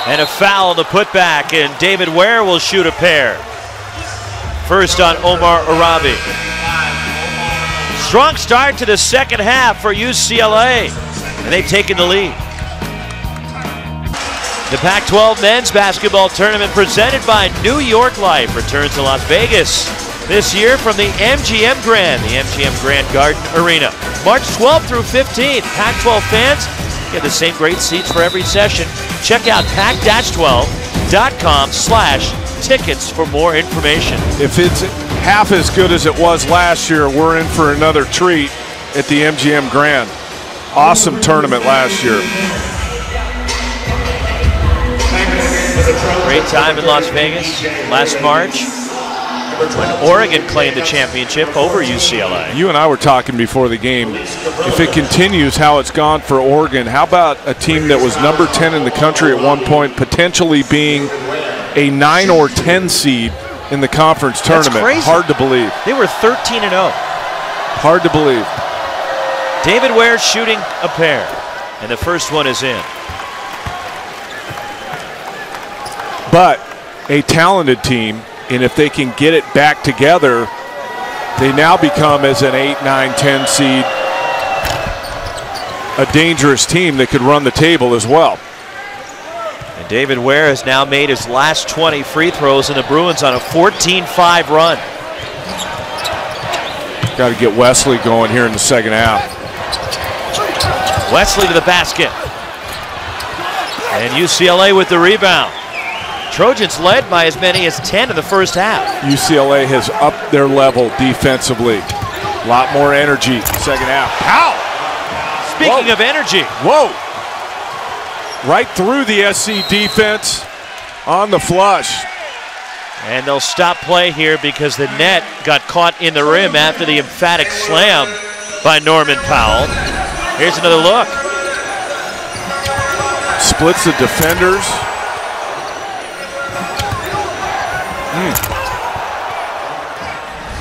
And a foul on the putback, and David Ware will shoot a pair. First on Omar Arabi. Strong start to the second half for UCLA, and they've taken the lead. The Pac-12 men's basketball tournament presented by New York Life returns to Las Vegas this year from the MGM Grand, Garden Arena. March 12th through 15th. Pac-12 fans get the same great seats for every session. Check out pac-12.com/tickets for more information.
If it's half as good as it was last year, we're in for another treat at the MGM Grand. Awesome tournament last year.
Great time in Las Vegas last March when Oregon claimed the championship over UCLA.
You and I were talking before the game. If it continues how it's gone for Oregon, how about a team that was number 10 in the country at one point potentially being a 9 or 10 seed in the conference tournament?
That's crazy.
Hard to believe.
They were 13-0.
Hard to believe.
David Ware shooting a pair, and the first one is in.
But a talented team, and if they can get it back together, they now become, as an 8, 9, 10 seed, a dangerous team that could run the table as well.
And David Ware has now made his last 20 free throws, and the Bruins on a 14-5 run.
Got to get Wesley going here in the second half.
Wesley to the basket. And UCLA with the rebound. Trojans led by as many as 10 in the first half.
UCLA has upped their level defensively. A lot more energy second half. Pow!
Speaking of energy.
Whoa! Right through the SC defense on the flush.
And they'll stop play here because the net got caught in the rim after the emphatic slam by Norman Powell. Here's another look.
Splits the defenders.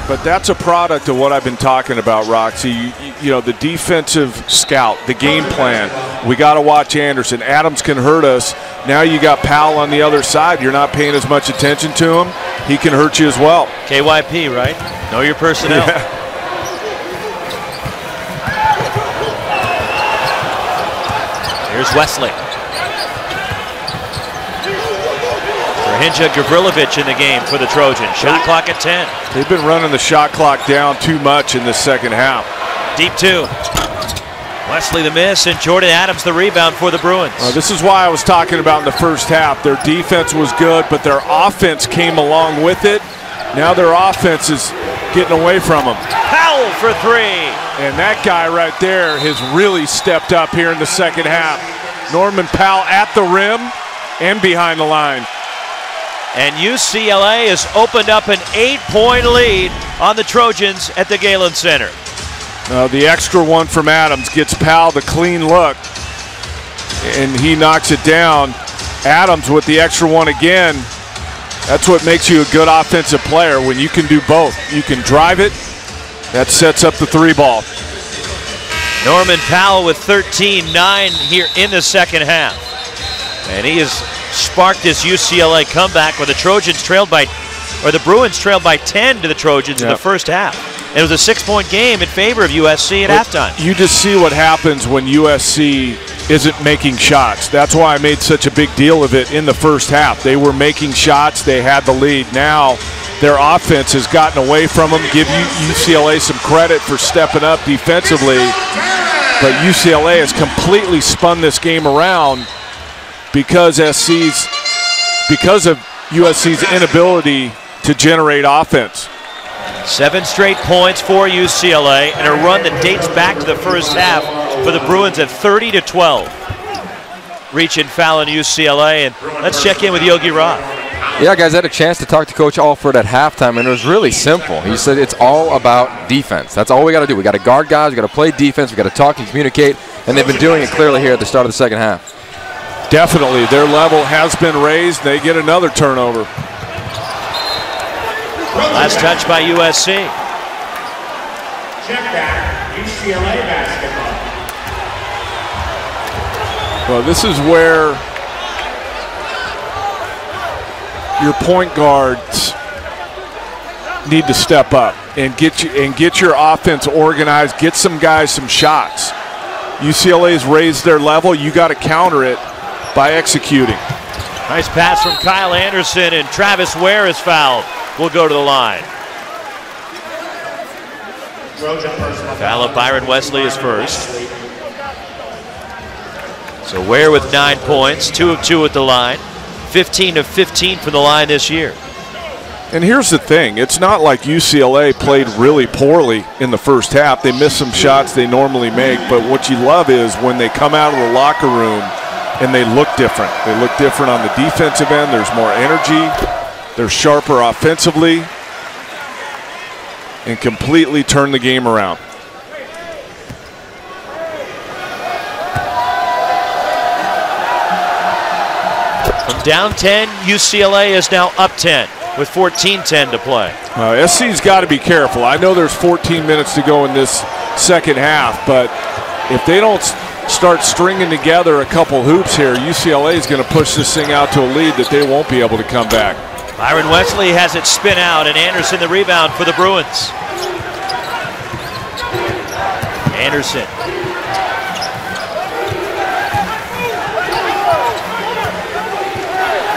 But that's a product of what I've been talking about, Roxy. You know, the defensive scout, the game plan. We got to watch Anderson. Adams can hurt us. Now you got Powell on the other side. You're not paying as much attention to him. He can hurt you as well.
KYP, right? Know your personnel.
Yeah.
Here's Wesley. Hinja Gavrilovic in the game for the Trojans. Shot clock at 10.
They've been running the shot clock down too much in the second half.
Deep two. Wesley the miss, and Jordan Adams the rebound for the Bruins.
This is why I was talking about in the first half. Their defense was good, but their offense came along with it. Now their offense is getting away from them.
Powell for three.
And that guy right there has really stepped up here in the second half. Norman Powell at the rim and behind the line.
And UCLA has opened up an 8-point lead on the Trojans at the Galen Center.
The extra one from Adams gets Powell the clean look, and he knocks it down. Adams with the extra one again. That's what makes you a good offensive player, when you can do both. You can drive it. That sets up the three ball.
Norman Powell with 13-9 here in the second half. And he has sparked this UCLA comeback where the Bruins trailed by 10 to the Trojans in the first half. And it was a 6-point game in favor of USC at halftime.
You just see what happens when USC isn't making shots. That's why I made such a big deal of it in the first half. They were making shots. They had the lead. Now their offense has gotten away from them. Give UCLA some credit for stepping up defensively. But UCLA has completely spun this game around because of USC's inability to generate offense.
7 straight points for UCLA and a run that dates back to the first half for the Bruins at 30-12. Reach and foul in UCLA, and let's check in with Yogi Roth.
Yeah, guys, I had a chance to talk to Coach Alford at halftime, and it was really simple. He said it's all about defense. That's all we got to do. We got to guard guys. We got to play defense. We got to talk and communicate. and they've been doing it clearly here at the start of the second half.
Definitely. Their level has been raised. They get another turnover.
Last touch by USC.
Check back, UCLA basketball.
Well, this is where your point guards need to step up and get your offense organized, get some guys some shots. UCLA's raised their level. You got to counter it by executing.
Nice pass from Kyle Anderson, and Travis Ware is fouled. Will go to the line. Foul of Byron Wesley is first. So Ware with 9 points, 2 of 2 at the line, 15 of 15 from the line this year.
And here's the thing, it's not like UCLA played really poorly in the first half. They missed some shots they normally make, but what you love is when they come out of the locker room and they look different. They look different on the defensive end. There's more energy. They're sharper offensively and completely turn the game around.
From down 10, UCLA is now up 10 with 14:10 to play.
SC's got to be careful. I know there's 14 minutes to go in this second half, but if they don't start stringing together a couple hoops here, UCLA is going to push this thing out to a lead that they won't be able to come back.
Byron Wesley has it spin out, and Anderson the rebound for the Bruins. Anderson.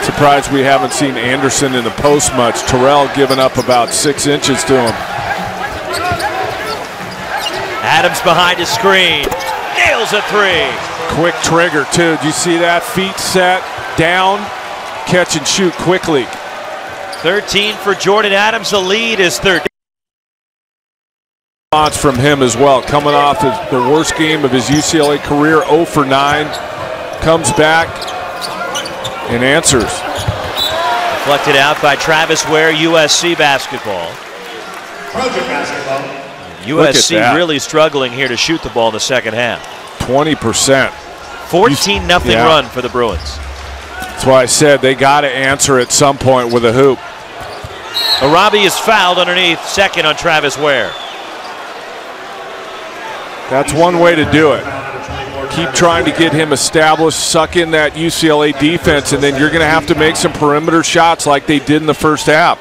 Surprised we haven't seen Anderson in the post much. Terrell giving up about 6 inches to him.
Adams behind his screen. Nails a three.
Quick trigger, too. Did you see that? Feet set, down, catch and shoot quickly.
13 for Jordan Adams. The lead is 13.
From him as well, coming off the worst game of his UCLA career, 0 for 9. Comes back and answers.
Deflected out by Travis Ware, USC basketball.
Trojan basketball.
USC really struggling here to shoot the ball in the second half.
20%.
14-0 run for the Bruins.
That's why I said they got to answer at some point with a hoop.
Arabi is fouled underneath, second on Travis Ware.
That's one way to do it. Keep trying to get him established, suck in that UCLA defense, and then you're going to have to make some perimeter shots like they did in the first half.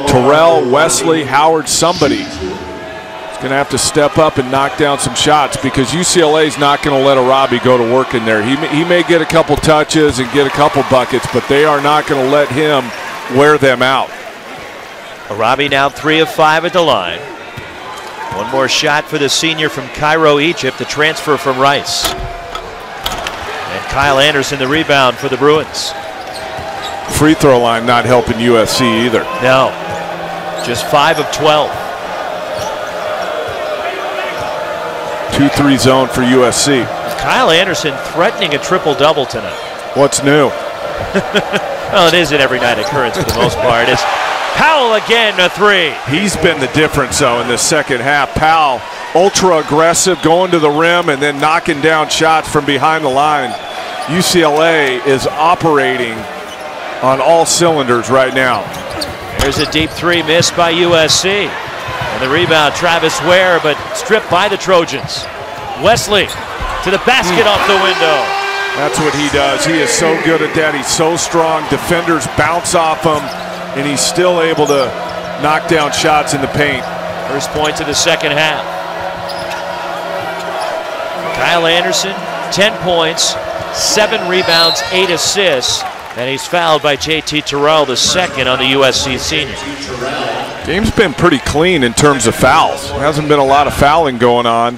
Terrell, Wesley, Howard, somebody is going to have to step up and knock down some shots because UCLA is not going to let Arabi go to work in there. He may get a couple touches and get a couple buckets, but they are not going to let him wear them out.
Arabi now 3 of 5 at the line. One more shot for the senior from Cairo, Egypt, the transfer from Rice. And Kyle Anderson the rebound for the Bruins.
Free throw line not helping USC either.
No, just 5 of 12.
2-3 zone for USC.
Kyle Anderson threatening a triple-double tonight.
What's new?
Well, it is an every night occurrence for the most part. It's Powell again, a 3.
He's been the difference, though, in the second half. Powell, ultra aggressive, going to the rim and then knocking down shots from behind the line. UCLA is operating on all cylinders right now.
There's a deep 3 missed by USC. And the rebound, Travis Ware, but stripped by the Trojans. Wesley to the basket off the window.
That's what he does. He is so good at that. He's so strong. Defenders bounce off him, and he's still able to knock down shots in the paint.
First points of the second half. Kyle Anderson, 10 points, 7 rebounds, 8 assists, and he's fouled by JT Terrell, the second on the USC senior.
Game's been pretty clean in terms of fouls. There hasn't been a lot of fouling going on.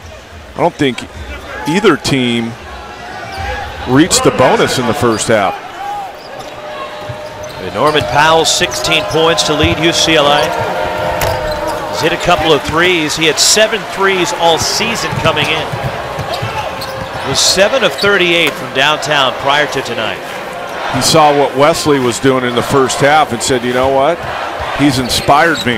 I don't think either team reached the bonus in the first half.
Norman Powell, 16 points to lead UCLA. He's hit a couple of threes. He had 7 threes all season coming in. It was 7 of 38 from downtown prior to tonight.
He saw what Wesley was doing in the first half and said, you know what? He's inspired me.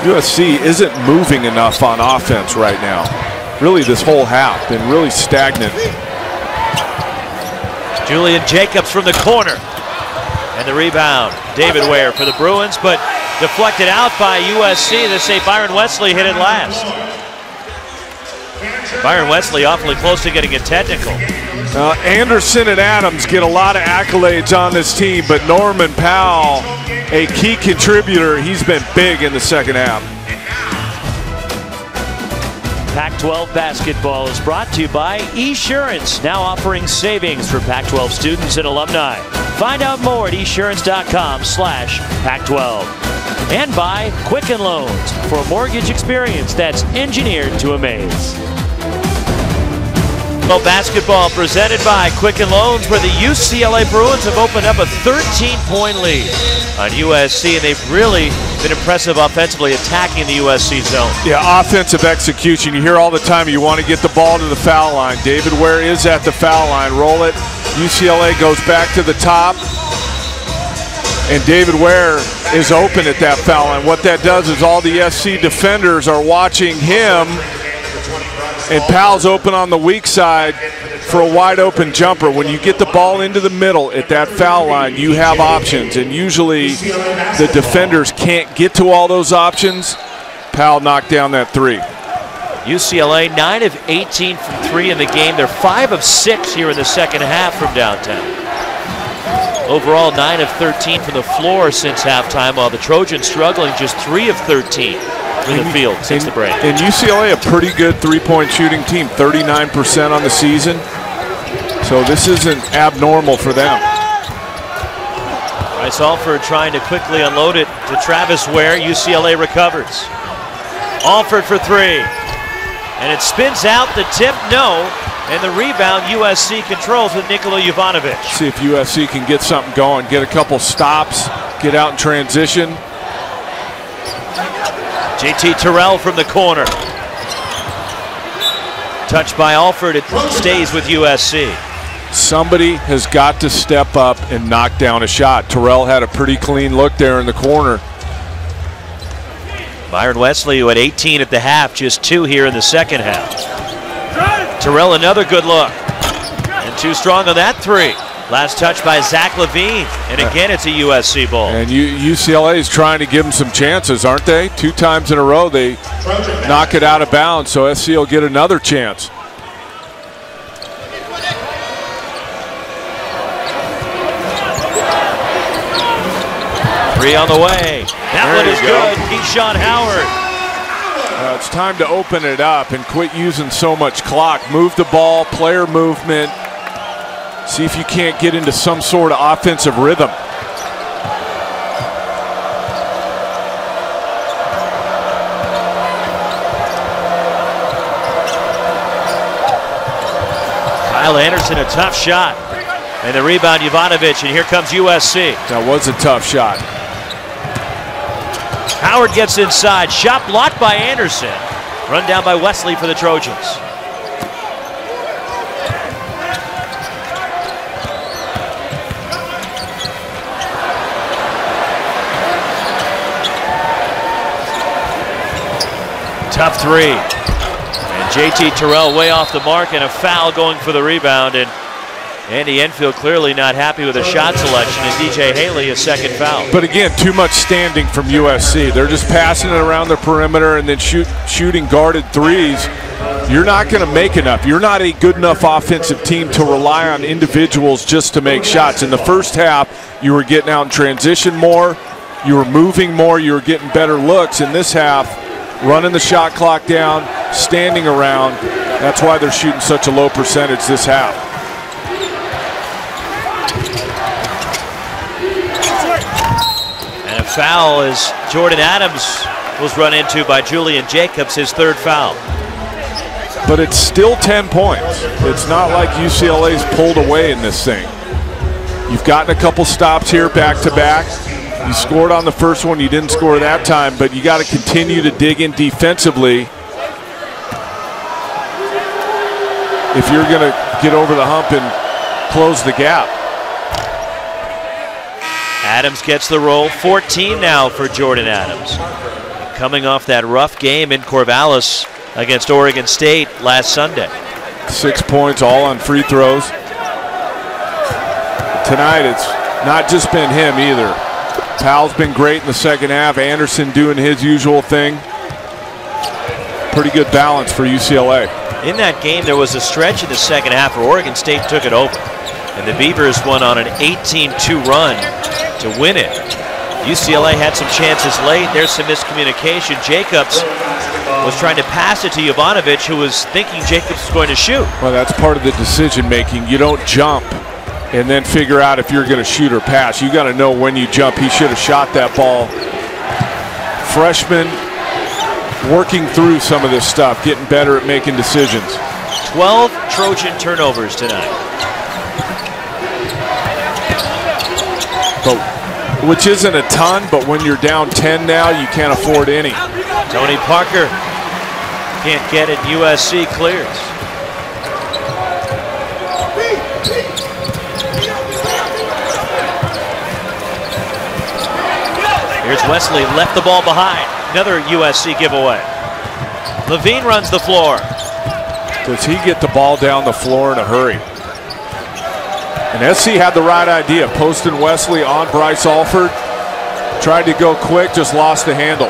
USC isn't moving enough on offense right now. Really, this whole half been really stagnant.
Julian Jacobs from the corner. And the rebound, David Ware for the Bruins, but deflected out by USC. They say Byron Wesley hit it last. Byron Wesley awfully close to getting a technical.
Anderson and Adams get a lot of accolades on this team, but Norman Powell, a key contributor, he's been big in the second half.
Pac-12 basketball is brought to you by Esurance, now offering savings for Pac-12 students and alumni. Find out more at esurance.com/Pac-12. And by Quicken Loans, for a mortgage experience that's engineered to amaze. Well, basketball presented by Quicken Loans, where the UCLA Bruins have opened up a 13-point lead on USC, and they've really been impressive offensively, attacking the USC zone.
Yeah, offensive execution. You hear all the time you want to get the ball to the foul line. David Ware is at the foul line. Roll it. UCLA goes back to the top. And David Ware is open at that foul line. What that does is all the SC defenders are watching him. And Powell's open on the weak side for a wide open jumper. When you get the ball into the middle at that foul line, you have options. And usually the defenders can't get to all those options. Powell knocked down that three.
UCLA 9 of 18 from 3 in the game. They're 5 of 6 here in the second half from downtown. Overall 9 of 13 from the floor since halftime, while the Trojans struggling, just 3 of 13. In the field since the break.
And UCLA, a pretty good three-point shooting team, 39% on the season. So this isn't abnormal for them.
Bryce Alford trying to quickly unload it to Travis Ware. UCLA recovers. Alford for 3. And it spins out, the tip, no. And the rebound, USC controls with Nikola Jovanovic.
See if USC can get something going, get a couple stops, get out in transition.
JT Terrell from the corner. Touched by Alford, it stays with USC.
Somebody has got to step up and knock down a shot. Terrell had a pretty clean look there in the corner.
Byron Wesley, who had 18 at the half, just 2 here in the second half. Terrell, another good look. And too strong on that 3. Last touch by Zach LaVine, and again it's a USC ball.
And UCLA is trying to give them some chances, aren't they? 2 times in a row they knock it out of bounds, so SC will get another chance.
Three on the way. That one is good. Keyshawn Howard.
It's time to open it up and quit using so much clock. Move the ball, player movement. See if you can't get into some sort of offensive rhythm.
Kyle Anderson, a tough shot. And the rebound, Jovanovic, and here comes USC.
That was a tough shot.
Howard gets inside. Shot blocked by Anderson. Run down by Wesley for the Trojans. Tough 3. And JT Terrell way off the mark, and a foul going for the rebound. And Andy Enfield clearly not happy with the shot selection, and DJ Haley a second foul.
But again, too much standing from USC. They're just passing it around the perimeter and then shooting guarded threes. You're not going to make enough. You're not a good enough offensive team to rely on individuals just to make shots. In the first half, you were getting out in transition more. You were moving more. You were getting better looks. In this half, running the shot clock down, standing around. That's why they're shooting such a low percentage this half.
And a foul as Jordan Adams was run into by Julian Jacobs, his 3rd foul.
But it's still 10 points. It's not like UCLA's pulled away in this thing. You've gotten a couple stops here back to back. You scored on the first one, you didn't score that time, but you got to continue to dig in defensively if you're going to get over the hump and close the gap.
Adams gets the roll. 14 now for Jordan Adams. coming off that rough game in Corvallis against Oregon State last Sunday.
6 points, all on free throws. Tonight, it's not just been him either. Powell's been great in the second half. Anderson doing his usual thing. Pretty good balance for UCLA.
In that game, there was a stretch in the second half where Oregon State took it over, and the Beavers went on an 18-2 run to win it. UCLA had some chances late. There's some miscommunication. Jacobs was trying to pass it to Jovanovic, who was thinking Jacobs was going to shoot.
Well, that's part of the decision making. You don't jump and then figure out if you're going to shoot or pass. You got to know when you jump. He should have shot that ball. Freshman working through some of this stuff, getting better at making decisions.
12 Trojan turnovers tonight.
Which isn't a ton, but when you're down 10 now, you can't afford any.
Tony Parker can't get it. USC clears. Here's Wesley, left the ball behind. Another USC giveaway. Levine runs the floor.
Does he get the ball down the floor in a hurry? And SC had the right idea, posting Wesley on Bryce Alford. Tried to go quick, just lost the handle.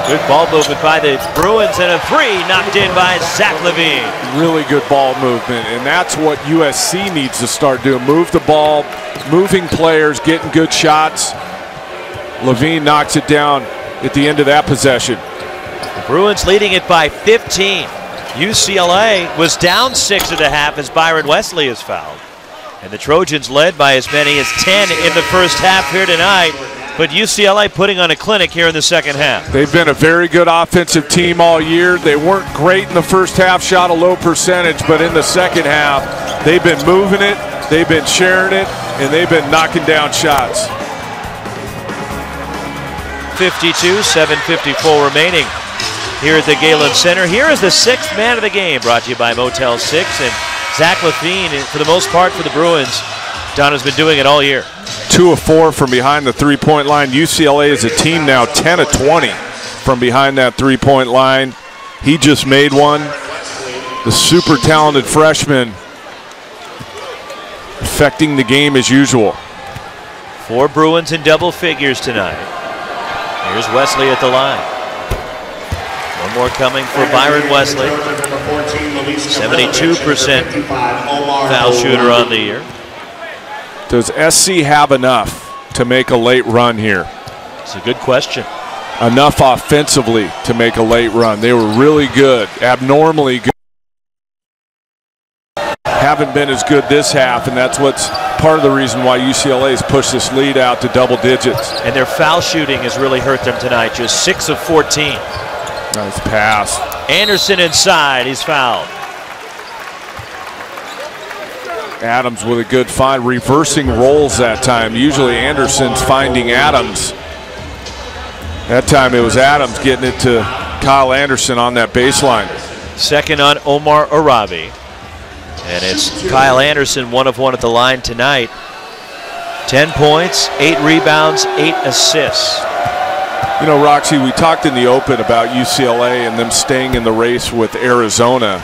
Good ball movement by the Bruins, and a three knocked in by Zach Levine.
Really good ball movement, and that's what USC needs to start doing. Move the ball, moving players, getting good shots. Levine knocks it down at the end of that possession.
The Bruins leading it by 15. UCLA was down 6 at the half as Byron Wesley is fouled. And the Trojans led by as many as 10 in the first half here tonight. But UCLA putting on a clinic here in the second half.
They've been a very good offensive team all year. They weren't great in the first half, shot a low percentage, but in the second half, they've been moving it, they've been sharing it, and they've been knocking down shots.
52, 7:54 remaining here at the Galen Center. Here is the 6th man of the game, brought to you by Motel 6. And Zach Levine, for the most part for the Bruins, Don has been doing it all year.
2 of 4 from behind the three-point line. UCLA is a team now 10 of 20 from behind that three-point line. He just made one. The super talented freshman affecting the game as usual.
4 Bruins in double figures tonight. Here's Wesley at the line. One more coming for Byron Wesley. 72% foul shooter on the year.
Does SC have enough to make a late run here?
It's a good question.
Enough offensively to make a late run. They were really good, abnormally good. Haven't been as good this half, and that's what's part of the reason why UCLA has pushed this lead out to double digits.
And their foul shooting has really hurt them tonight, just 6 of 14.
Nice pass.
Anderson inside, he's fouled.
Adams with a good find, reversing roles that time. Usually Anderson's finding Adams. That time it was Adams getting it to Kyle Anderson on that baseline.
Second on Omar Arabi. And it's Kyle Anderson, 1 of 1 at the line tonight. 10 points, 8 rebounds, 8 assists.
You know, Roxy, we talked in the open about UCLA and them staying in the race with Arizona.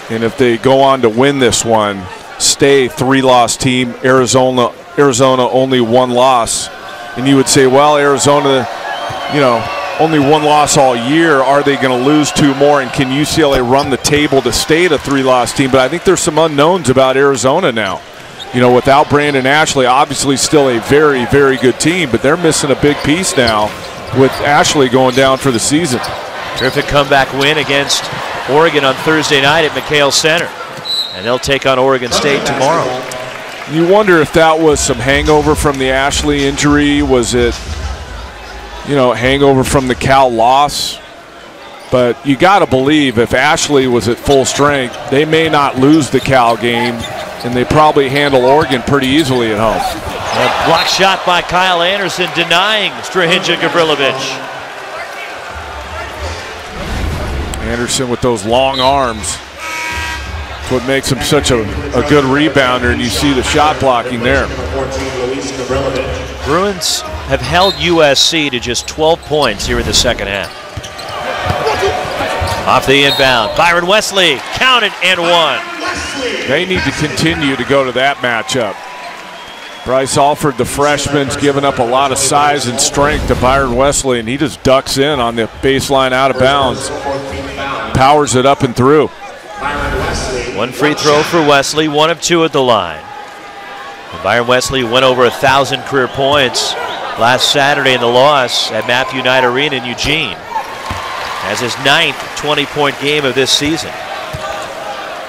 And if they go on to win this one, stay 3-loss team, Arizona only 1 loss. And you would say, well, Arizona, you know, only 1 loss all year. Are they going to lose 2 more? And can UCLA run the table to stay at a 3-loss team? But I think there's some unknowns about Arizona now. You know, without Brandon Ashley, obviously still a very, very good team, but they're missing a big piece now with Ashley going down for the season.
Terrific comeback win against Oregon on Thursday night at McHale Center. And they'll take on Oregon State tomorrow.
You wonder if that was some hangover from the Ashley injury. Was it, you know, hangover from the Cal loss? But you got to believe if Ashley was at full strength, they may not lose the Cal game, and they probably handle Oregon pretty easily at home.
A block shot by Kyle Anderson denying Strahinja Gavrilovic.
Anderson with those long arms. That's what makes him such a good rebounder, and you see the shot blocking there.
Bruins have held USC to just 12 points here in the second half. Off the inbound, Byron Wesley counted and one.
They need to continue to go to that matchup. Bryce Alford, the freshman's given up a lot of size and strength to Byron Wesley, and he just ducks in on the baseline out of bounds. Powers it up and through.
One free throw for Wesley, 1 of 2 at the line. And Byron Wesley went over 1,000 career points last Saturday in the loss at Matthew Knight Arena in Eugene. Has his 9th 20-point game of this season.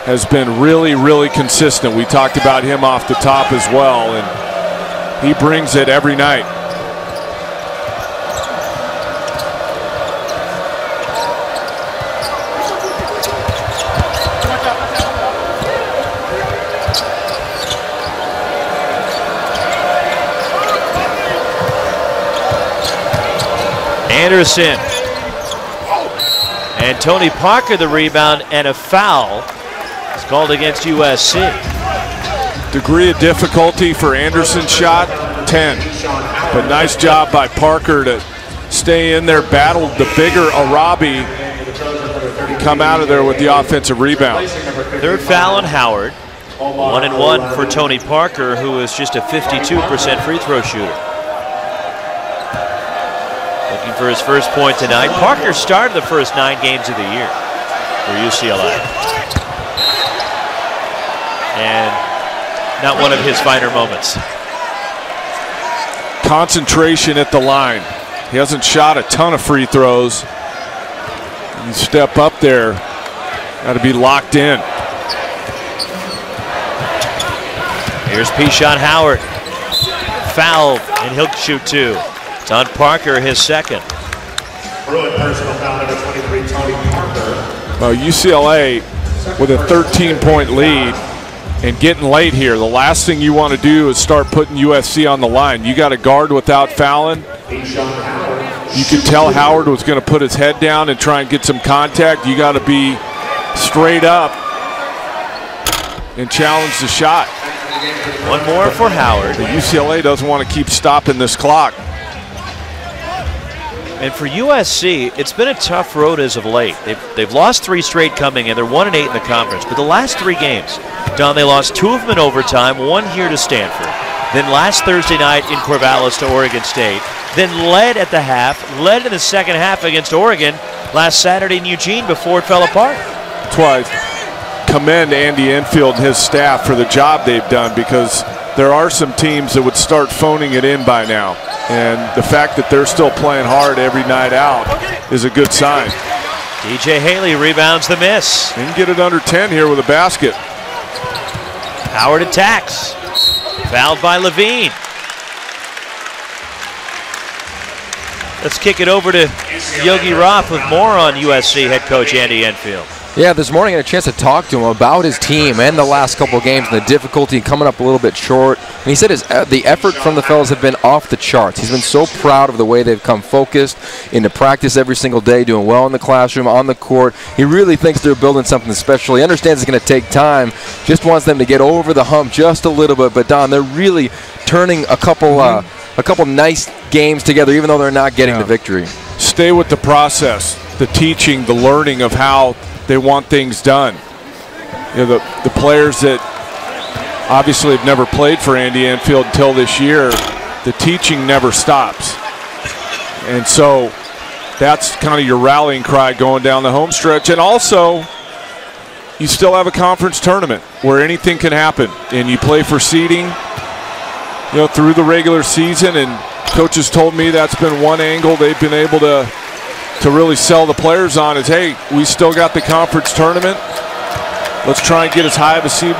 Has been really, really consistent. We talked about him off the top as well, and he brings it every night.
Anderson. And Tony Parker the rebound, and a foul is called against USC.
Degree of difficulty for Anderson's shot, 10. But nice job by Parker to stay in there, battled the bigger Arabi, come out of there with the offensive rebound.
Third foul on Howard. 1 and 1 for Tony Parker, who is just a 52% free throw shooter. Looking for his first point tonight. Parker started the first 9 games of the year for UCLA. And not one of his finer moments.
Concentration at the line. He hasn't shot a ton of free throws. You step up there, got to be locked in.
Here's Pishon Howard. Fouled, and he'll shoot 2. It's on Parker, his second.
Bruin personal foul number 23, Tony Parker.
Well, UCLA with a 13-point lead and getting late here. The last thing you want to do is start putting USC on the line. You got to guard without fouling. You could tell Howard was going to put his head down and try and get some contact. You got to be straight up and challenge the shot.
One more for Howard.
The UCLA doesn't want to keep stopping this clock.
And for USC, it's been a tough road as of late. They've lost 3 straight coming in. They're 1 and 8 in the conference. But the last 3 games, Don, they lost 2 of them in overtime, 1 here to Stanford. Then last Thursday night in Corvallis to Oregon State. Then led at the half, led in the second half against Oregon last Saturday in Eugene before it fell apart.
That's why I commend Andy Enfield and his staff for the job they've done, because there are some teams that would start phoning it in by now. And the fact that they're still playing hard every night out is a good sign.
DJ Haley rebounds the miss.
They can get it under 10 here with a basket.
Howard attacks. Fouled by Levine. Let's kick it over to Yogi Roth with more on USC head coach Andy Enfield.
Yeah, this morning I had a chance to talk to him about his team and the last couple of games and the difficulty coming up a little bit short. And he said the effort from the fellas have been off the charts. He's been so proud of the way they've come focused into practice every single day, doing well in the classroom, on the court. He really thinks they're building something special. He understands it's going to take time, just wants them to get over the hump just a little bit. But, Don, they're really turning a couple nice games together, even though they're not getting the victory.
Stay with the process, the teaching, the learning of how they want things done. You know, the players that obviously have never played for Andy Enfield until this year, the teaching never stops. And so that's kind of your rallying cry going down the home stretch. And also, you still have a conference tournament where anything can happen. And you play for seeding, you know, through the regular season. And coaches told me that's been one angle they've been able to really sell the players on is, hey, we still got the conference tournament. Let's try and get as high of a seed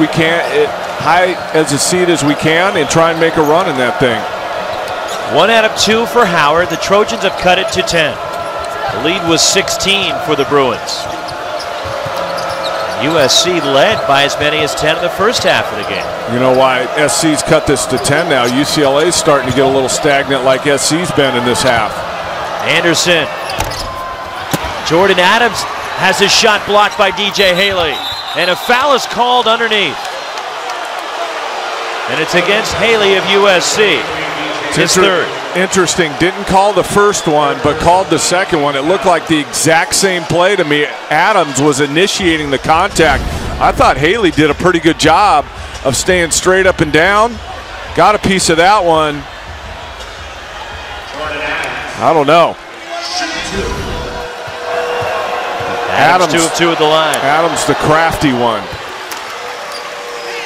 as we can and try and make a run in that thing.
1 out of 2 for Howard. The Trojans have cut it to 10. The lead was 16 for the Bruins. USC led by as many as 10 in the first half of the game.
You know why SC's cut this to 10 now? UCLA's starting to get a little stagnant like SC's been in this half.
Anderson. Jordan Adams has his shot blocked by DJ Haley. And a foul is called underneath. And it's against Haley of USC. His third.
Interesting. Didn't call the first one, but called the second one. It looked like the exact same play to me. Adams was initiating the contact. I thought Haley did a pretty good job of staying straight up and down. Got a piece of that one. I don't know.
Adams 2 of 2 at the line.
Adams, the crafty one.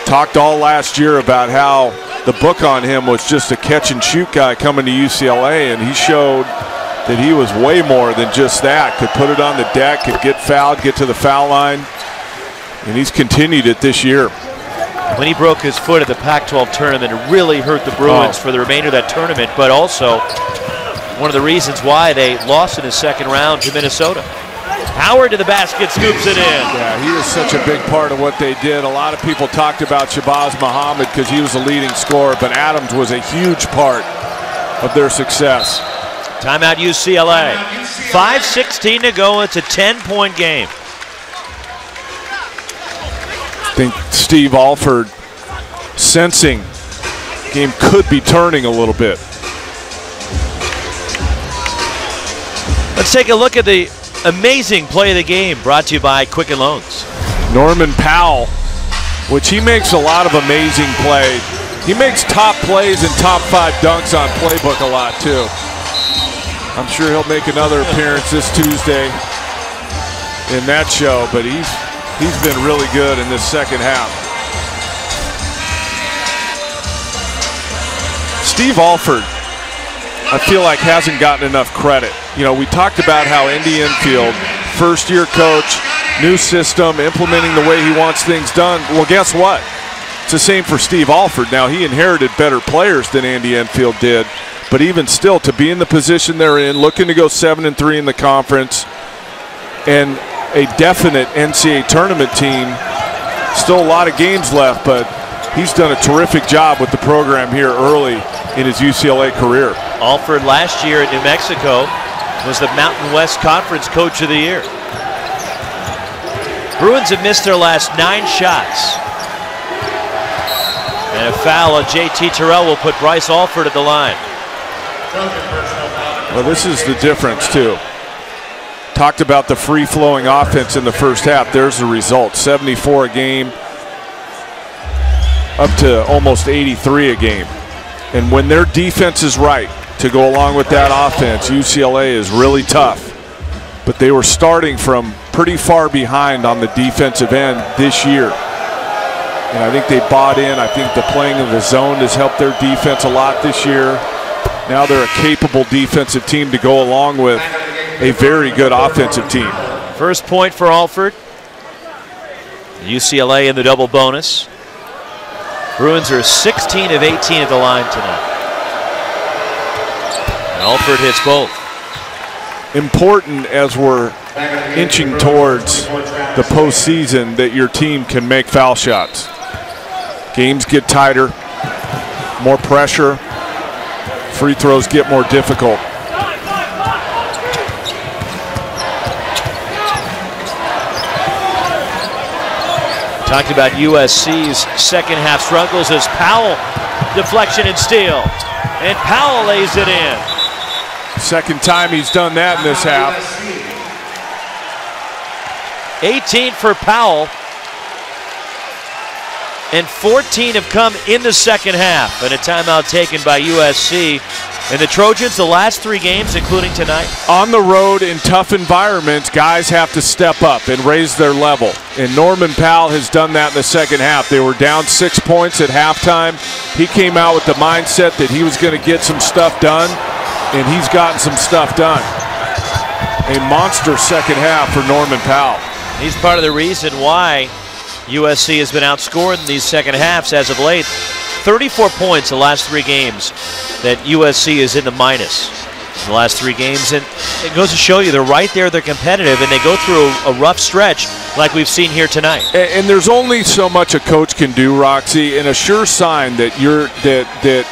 Talked all last year about how the book on him was just a catch-and-shoot guy coming to UCLA, and he showed that he was way more than just that. Could put it on the deck, could get fouled, get to the foul line, and he's continued it this year.
When he broke his foot at the Pac-12 tournament, it really hurt the Bruins for the remainder of that tournament, but also one of the reasons why they lost in the second round to Minnesota. Howard to the basket, scoops it in.
Yeah, he was such a big part of what they did. A lot of people talked about Shabazz Muhammad because he was the leading scorer, but Adams was a huge part of their success.
Timeout UCLA. 5:16 to go. It's a 10-point game.
I think Steve Alford sensing the game could be turning a little bit.
Let's take a look at the amazing play of the game, brought to you by Quicken Loans.
Norman Powell, which he makes a lot of amazing plays. He makes top plays and top 5 dunks on Playbook a lot too. I'm sure he'll make another appearance this Tuesday in that show, but he's been really good in this second half. Steve Alford, I feel like hasn't gotten enough credit. You know, we talked about how Indy Enfield, first-year coach, new system, implementing the way he wants things done. Well, guess what? It's the same for Steve Alford. Now, he inherited better players than Andy Enfield did, but even still, to be in the position they're in, looking to go 7-3 in the conference, and a definite NCAA tournament team, still a lot of games left, but he's done a terrific job with the program here early in his UCLA career.
Alford last year at New Mexico was the Mountain West Conference Coach of the Year. Bruins have missed their last 9 shots. And a foul on JT Terrell will put Bryce Alford at the line.
Well, this is the difference, too. Talked about the free-flowing offense in the first half. There's the result, 74 a game, up to almost 83 a game. And when their defense is right to go along with that offense, UCLA is really tough. But they were starting from pretty far behind on the defensive end this year. And I think they bought in. I think the playing of the zone has helped their defense a lot this year. Now they're a capable defensive team to go along with a very good offensive team.
First point for Alford. UCLA in the double bonus. Bruins are 16 of 18 at the line tonight. And Alford hits both.
Important as we're inching towards the postseason that your team can make foul shots. Games get tighter, more pressure, free throws get more difficult.
Talked about USC's second half struggles as Powell deflection and steal. And Powell lays it in.
Second time he's done that in this half.
18 for Powell. And 14 have come in the second half. And a timeout taken by USC. And the Trojans, the last 3 games, including tonight.
On the road in tough environments, guys have to step up and raise their level. And Norman Powell has done that in the second half. They were down 6 points at halftime. He came out with the mindset that he was going to get some stuff done, and he's gotten some stuff done. A monster second half for Norman Powell.
He's part of the reason why USC has been outscored in these second halves as of late. 34 points the last 3 games that USC is in the minus in the last 3 games. And it goes to show you they're right there, they're competitive, and they go through a rough stretch like we've seen here tonight.
And there's only so much a coach can do, Roxy, and a sure sign that that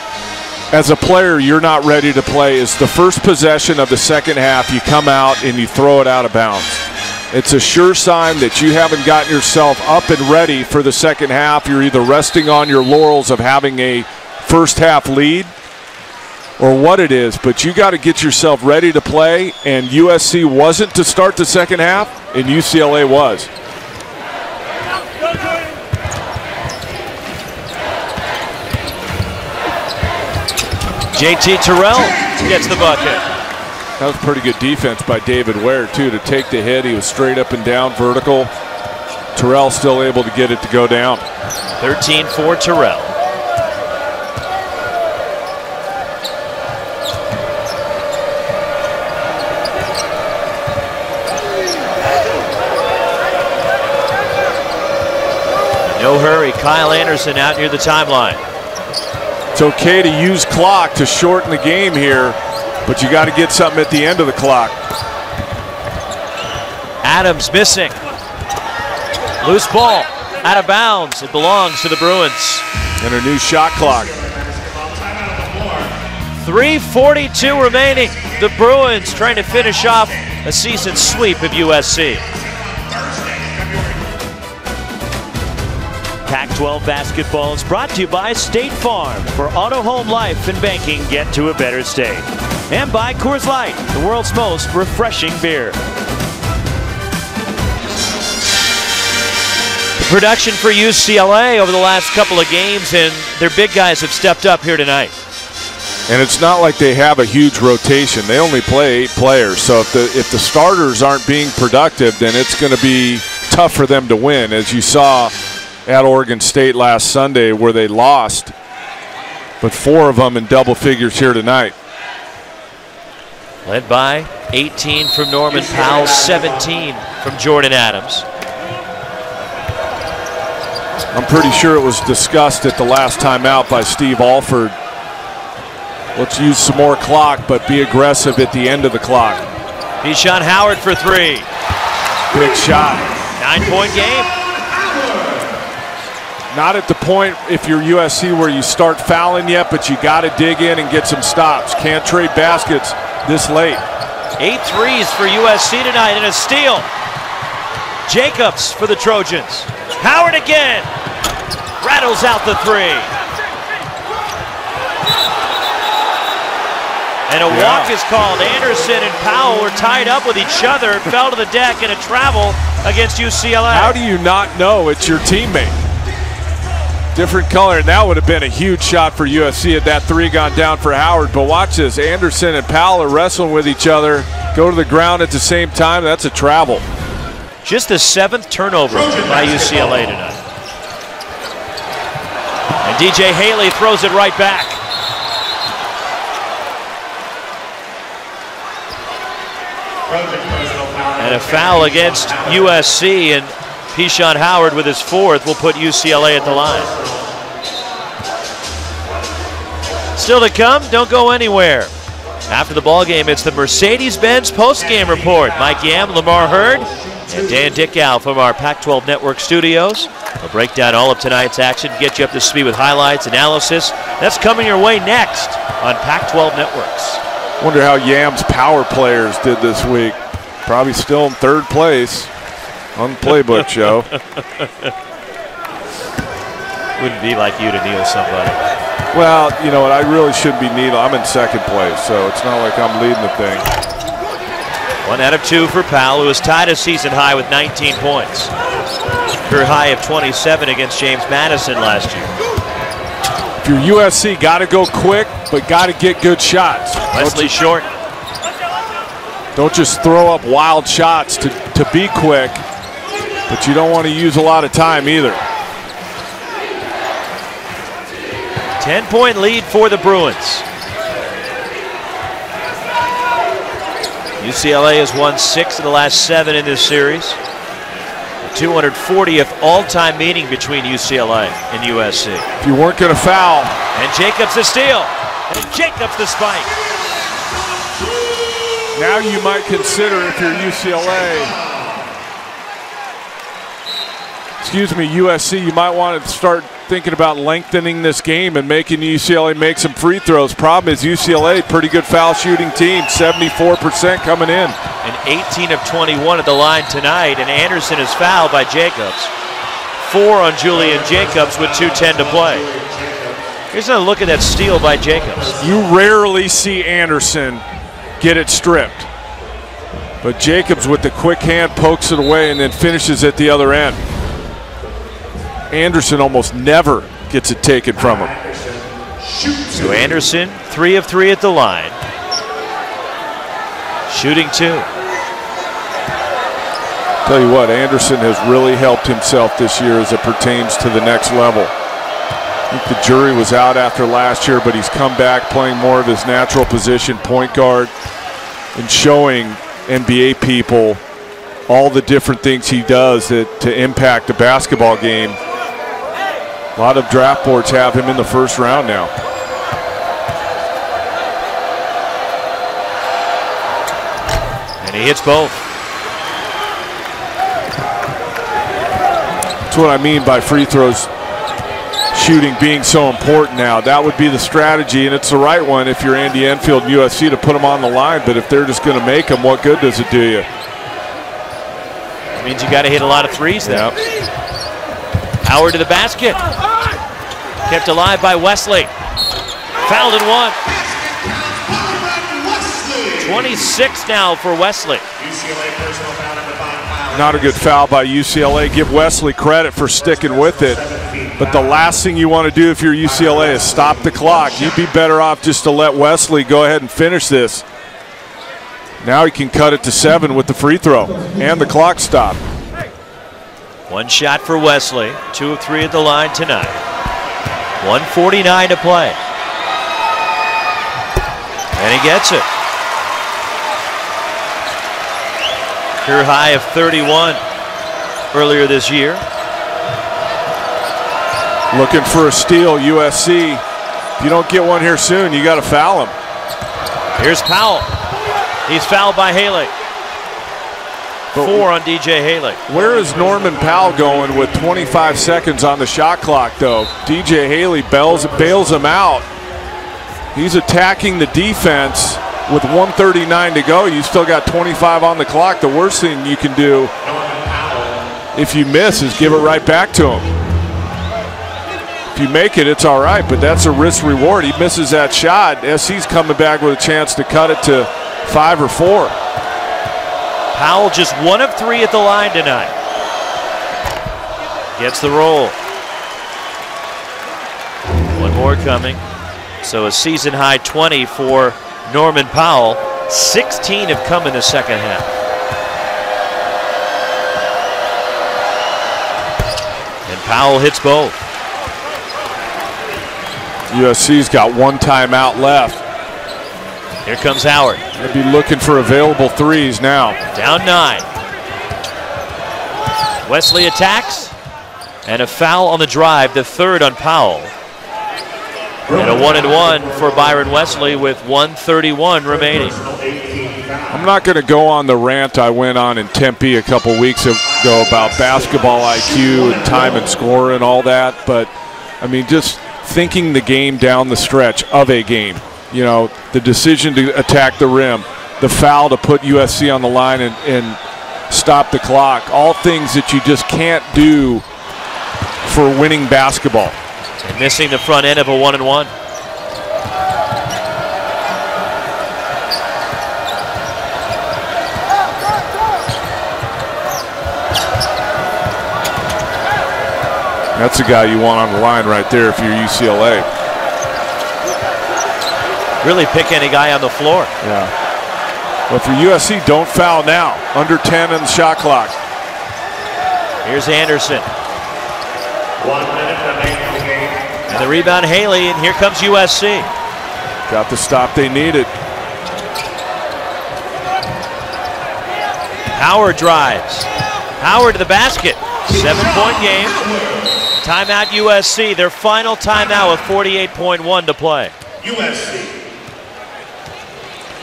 as a player you're not ready to play is the first possession of the second half, you come out and you throw it out of bounds. it's a sure sign that you haven't gotten yourself up and ready for the second half. You're either resting on your laurels of having a first half lead or what it is, but you got to get yourself ready to play, and USC wasn't to start the second half, and UCLA was.
JT Terrell gets the bucket.
That was pretty good defense by David Ware, too, to take the hit. He was straight up and down, vertical. Terrell still able to get it to go down.
13 for Terrell. No hurry, Kyle Anderson out near the timeline.
It's okay to use clock to shorten the game here, but you got to get something at the end of the clock. Adams
missing. Loose ball, out of bounds. It belongs to the Bruins.
And a new shot clock.
3:42 remaining. The Bruins trying to finish off a season sweep of USC. Pac-12 basketball is brought to you by State Farm. For auto, home, life, and banking, get to a better state. And by Coors Light, the world's most refreshing beer. The production for UCLA over the last couple of games, and their big guys have stepped up here tonight.
And it's not like they have a huge rotation. They only play 8 players. So if the starters aren't being productive, then it's going to be tough for them to win, as you saw at Oregon State last Sunday where they lost, but 4 of them in double figures here tonight.
Led by 18 from Norman Powell, 17 from Jordan Adams.
I'm pretty sure it was discussed at the last time out by Steve Alford. Let's use some more clock, but be aggressive at the end of the clock.
Keyshawn Howard for 3.
Big shot.
9-point game.
Not at the point, if you're USC, where you start fouling yet, but you got to dig in and get some stops. Can't trade baskets this late.
8 threes for USC tonight and a steal. Jacobs for the Trojans. Howard again. Rattles out the 3. And a walk is called. Anderson and Powell were tied up with each other, fell to the deck in a travel against UCLA.
How do you not know it's your teammate? Different color, and that would have been a huge shot for USC had that 3 gone down for Howard. But watch this, Anderson and Powell are wrestling with each other, go to the ground at the same time. That's a travel.
Just the 7th turnover by UCLA tonight. And DJ Haley throws it right back. And a foul against USC, and Keyshawn Howard with his 4th will put UCLA at the line. Still to come, don't go anywhere. After the ball game, it's the Mercedes-Benz post-game report. Mike Yam, Lamar Hurd, and Dan Dickow from our Pac-12 Network studios. We'll break down all of tonight's action, get you up to speed with highlights, analysis. That's coming your way next on Pac-12 Networks.
Wonder how Yam's power players did this week. Probably still in 3rd place on the playbook show.
Wouldn't be like you to kneel somebody.
Well, you know what? I really shouldn't be kneeling. I'm in 2nd place, so it's not like I'm leading the thing.
1 out of 2 for Powell, who was tied a season high with 19 points. Career high of 27 against James Madison last year.
If you're USC, got to go quick, but got to get good shots.
Wesley Short.
Don't just throw up wild shots to be quick, but you don't want to use a lot of time either.
10-point lead for the Bruins. UCLA has won 6 of the last 7 in this series. The 240th all-time meeting between UCLA and USC.
If you weren't going to foul.
And Jacobs the steal. And Jacobs the spike.
Now you might consider, if you're UCLA, USC, you might want to start thinking about lengthening this game and making UCLA make some free throws. Problem is UCLA, pretty good foul shooting team, 74% coming in.
And and 18 of 21 at the line tonight, and Anderson is fouled by Jacobs. 4 on Julian Jacobs with 2:10 to play. Here's a look at that steal by Jacobs.
You rarely see Anderson get it stripped, but Jacobs with the quick hand pokes it away and then finishes at the other end. Anderson almost never gets it taken from him.
So Anderson, 3 of 3 at the line. Shooting 2.
Tell you what, Anderson has really helped himself this year as it pertains to the next level. I think the jury was out after last year, but he's come back playing more of his natural position, point guard, and showing NBA people all the different things he does to impact the basketball game. A lot of draft boards have him in the first round now.
And he hits both.
That's what I mean by free throws shooting being so important now. That would be the strategy, and it's the right one if you're Andy Enfield and USC to put them on the line, but if they're just going to make them, what good does it do you?
It means you got to hit a lot of threes there. Yep. Howard to the basket. Kept alive by Wesley. Fouled and 1. 26 now for Wesley.
Not a good foul by UCLA. Give Wesley credit for sticking with it. But the last thing you want to do if you're UCLA is stop the clock. You'd be better off just to let Wesley go ahead and finish this. Now he can cut it to 7 with the free throw and the clock stop.
1 shot for Wesley. 2 of 3 at the line tonight. 1:49 to play. And he gets it. Career high of 31 earlier this year.
Looking for a steal, USC. If you don't get one here soon, you got to foul him.
Here's Powell. He's fouled by Haley. 4 on DJ Haley.
Where is Norman Powell going with 25 seconds on the shot clock, though? DJ Haley bails him out. He's attacking the defense with 1:39 to go. You still got 25 on the clock. The worst thing you can do if you miss is give it right back to him. If you make it, it's all right, but that's a risk reward. He misses that shot. SC's coming back with a chance to cut it to 5 or 4.
Powell just 1 of 3 at the line tonight. Gets the roll. 1 more coming. So a season high 20 for Norman Powell. 16 have come in the second half. And Powell hits both.
USC's got 1 timeout left.
Here comes Howard.
They'll be looking for available threes now.
Down 9. Wesley attacks. And a foul on the drive, the 3rd on Powell. And a 1-and-1 for Byron Wesley with 1:31 remaining.
I'm not going to go on the rant I went on in Tempe a couple weeks ago about basketball IQ and time and score and all that, but I mean, just thinking the game down the stretch of a game. You know, the decision to attack the rim, the foul to put USC on the line and stop the clock, all things that you just can't do for winning basketball.
And missing the front end of a 1-and-1.
That's the guy you want on the line right there if you're UCLA.
Really pick any guy on the floor.
Yeah. But for USC, don't foul now. Under 10 on the shot clock.
Here's Anderson.
1 minute remaining in the game.
And the rebound, Haley, and here comes USC.
Got the stop they needed.
Howard drives. Howard to the basket. 7-point game. Timeout USC. Their final timeout with 48.1 to play.
USC.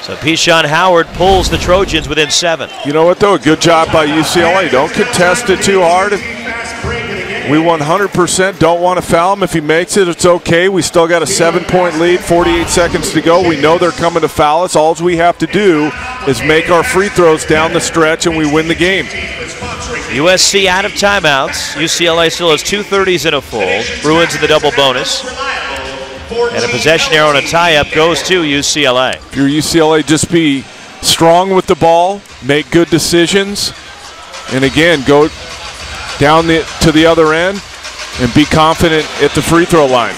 So Pishon Howard pulls the Trojans within 7.
You know what, though? A good job by UCLA. Don't contest it too hard. We 100% don't want to foul him. If he makes it, it's okay. We still got a 7-point lead, 48 seconds to go. We know they're coming to foul us. All we have to do is make our free throws down the stretch and we win the game.
USC out of timeouts. UCLA still has 2 30s and a full. Bruins in the double bonus. And a possession arrow and a tie-up goes to UCLA.
If you're UCLA, just be strong with the ball, make good decisions, and again, go down to the other end and be confident at the free throw line.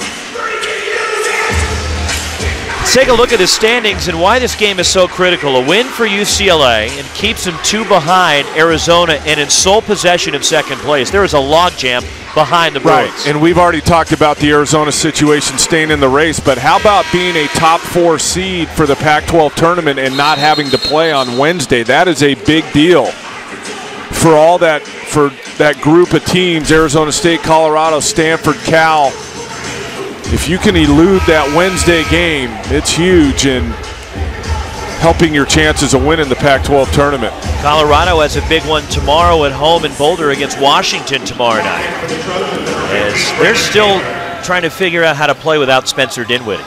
Let's take a look at the standings and why this game is so critical. A win for UCLA and keeps them 2 behind Arizona and in sole possession of second place. There is a logjam behind the Bruins.
Right, and we've already talked about the Arizona situation staying in the race, but how about being a top 4 seed for the Pac-12 tournament and not having to play on Wednesday? That is a big deal for that group of teams, Arizona State, Colorado, Stanford, Cal. If you can elude that Wednesday game, it's huge in helping your chances of winning the Pac-12 tournament.
Colorado has a big one tomorrow at home in Boulder against Washington tomorrow night. As they're still trying to figure out how to play without Spencer Dinwiddie.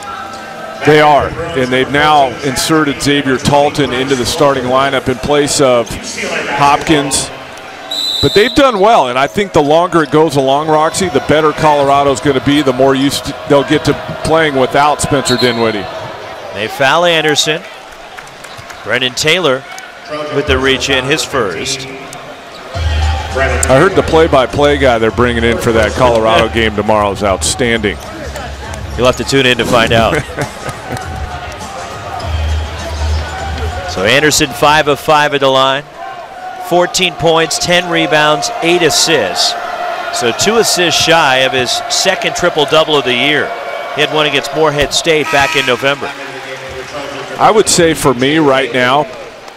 They are, and they've now inserted Xavier Talton into the starting lineup in place of Hopkins. But they've done well, and I think the longer it goes along, Roxy, the better Colorado's going to be, the more used they'll get to playing without Spencer Dinwiddie.
They foul Anderson. Brendan Taylor with the reach in, his first.
I heard the play-by-play guy they're bringing in for that Colorado game tomorrow is outstanding.
You'll have to tune in to find out. So Anderson 5 of 5 at the line. 14 points, 10 rebounds, 8 assists. So 2 assists shy of his second triple-double of the year. He had one against Morehead State back in November.
I would say for me right now,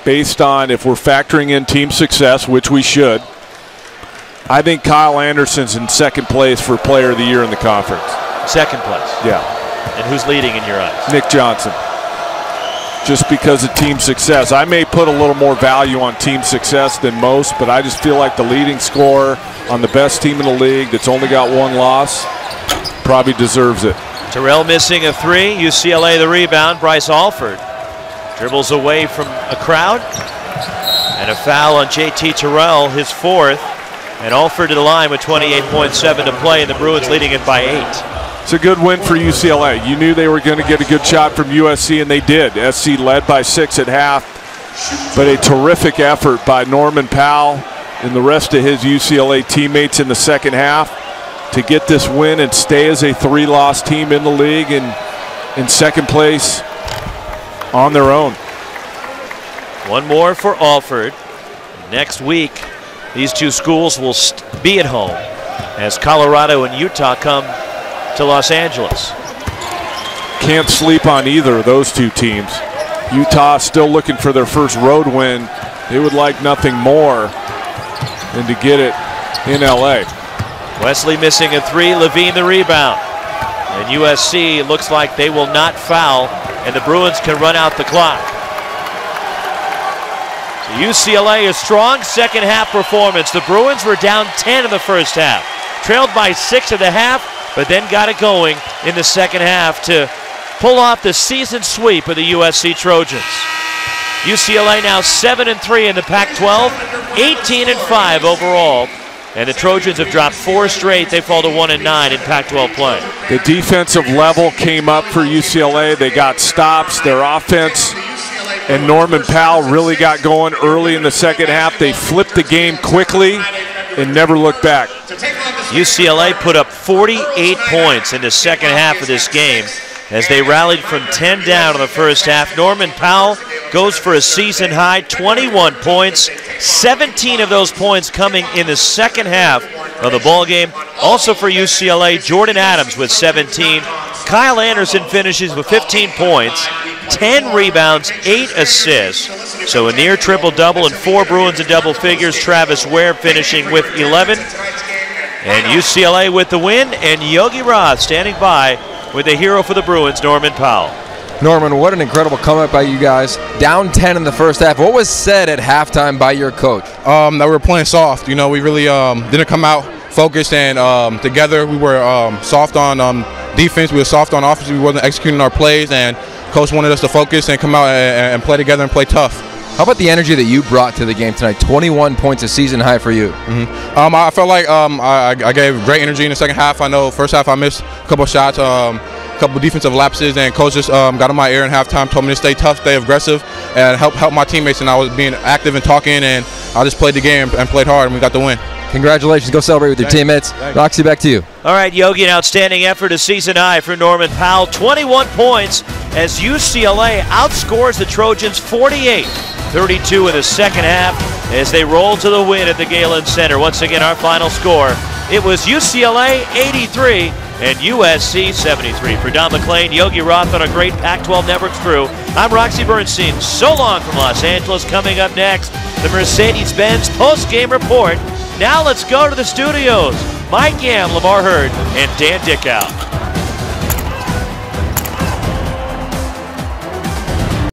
based on if we're factoring in team success, which we should, I think Kyle Anderson's in second place for Player of the Year in the conference.
Second place?
Yeah.
And who's leading in your eyes?
Nick Johnson. Just because of team success. I may put a little more value on team success than most, but I just feel like the leading scorer on the best team in the league that's only got 1 loss probably deserves it.
Terrell missing a 3. UCLA the rebound. Bryce Alford dribbles away from a crowd. And a foul on JT Terrell, his 4th. And Alford to the line with 28.7 to play, and the Bruins leading it by 8.
It's a good win for UCLA. You knew they were going to get a good shot from USC, and they did. SC led by 6 at half, but a terrific effort by Norman Powell and the rest of his UCLA teammates in the second half to get this win and stay as a 3-loss team in the league and in second place on their own.
One more for Alford. Next week, these 2 schools will be at home as Colorado and Utah come to Los Angeles.
Can't sleep on either of those 2 teams. Utah still looking for their first road win. They would like nothing more than to get it in LA.
Wesley missing a 3, Levine the rebound. And USC looks like they will not foul, and the Bruins can run out the clock. So UCLA, a strong second half performance. The Bruins were down 10 in the first half, trailed by 6 at the half, but then got it going in the second half to pull off the season sweep of the USC Trojans. UCLA now 7-3 in the Pac-12, 18-5 overall, and the Trojans have dropped 4 straight. They fall to 1-9 in Pac-12 play.
The defensive level came up for UCLA. They got stops. Their offense and Norman Powell really got going early in the second half. They flipped the game quickly and never looked back.
UCLA put up 48 points in the second half of this game as they rallied from 10 down in the first half. Norman Powell goes for a season high 21 points, 17 of those points coming in the second half of the ball game. Also for UCLA, Jordan Adams with 17. Kyle Anderson finishes with 15 points, 10 rebounds, 8 assists. So a near triple-double and 4 Bruins in double figures. Travis Ware finishing with 11. And UCLA with the win, and Yogi Roth standing by with a hero for the Bruins, Norman Powell.
Norman, what an incredible comeback by you guys. Down 10 in the first half. What was said at halftime by your coach?
That we were playing soft. You know, we really didn't come out focused, and together we were soft on defense. We were soft on offense. We wasn't executing our plays, and coach wanted us to focus and come out and play together and play tough.
How about the energy that you brought to the game tonight? 21 points, a season high for you.
I felt like I gave great energy in the second half. I know first half I missed a couple of shots, a couple of defensive lapses, and coach just got on my ear in halftime, told me to stay tough, stay aggressive, and help my teammates. And I was being active and talking, and I just played the game and played hard, and we got the win.
Congratulations. Go celebrate with your teammates. Roxy, back to you.
All right, Yogi, an outstanding effort, a season high for Norman Powell. 21 points as UCLA outscores the Trojans 48-32 in the second half as they roll to the win at the Galen Center. Once again, our final score, it was UCLA 83 and USC 73. For Don McClain, Yogi Roth on a great Pac-12 Networks crew, I'm Roxy Bernstein. So long from Los Angeles. Coming up next, the Mercedes-Benz post-game report. Now let's go to the studios. Mike Yam, Lamar Hurd, and Dan Dickow.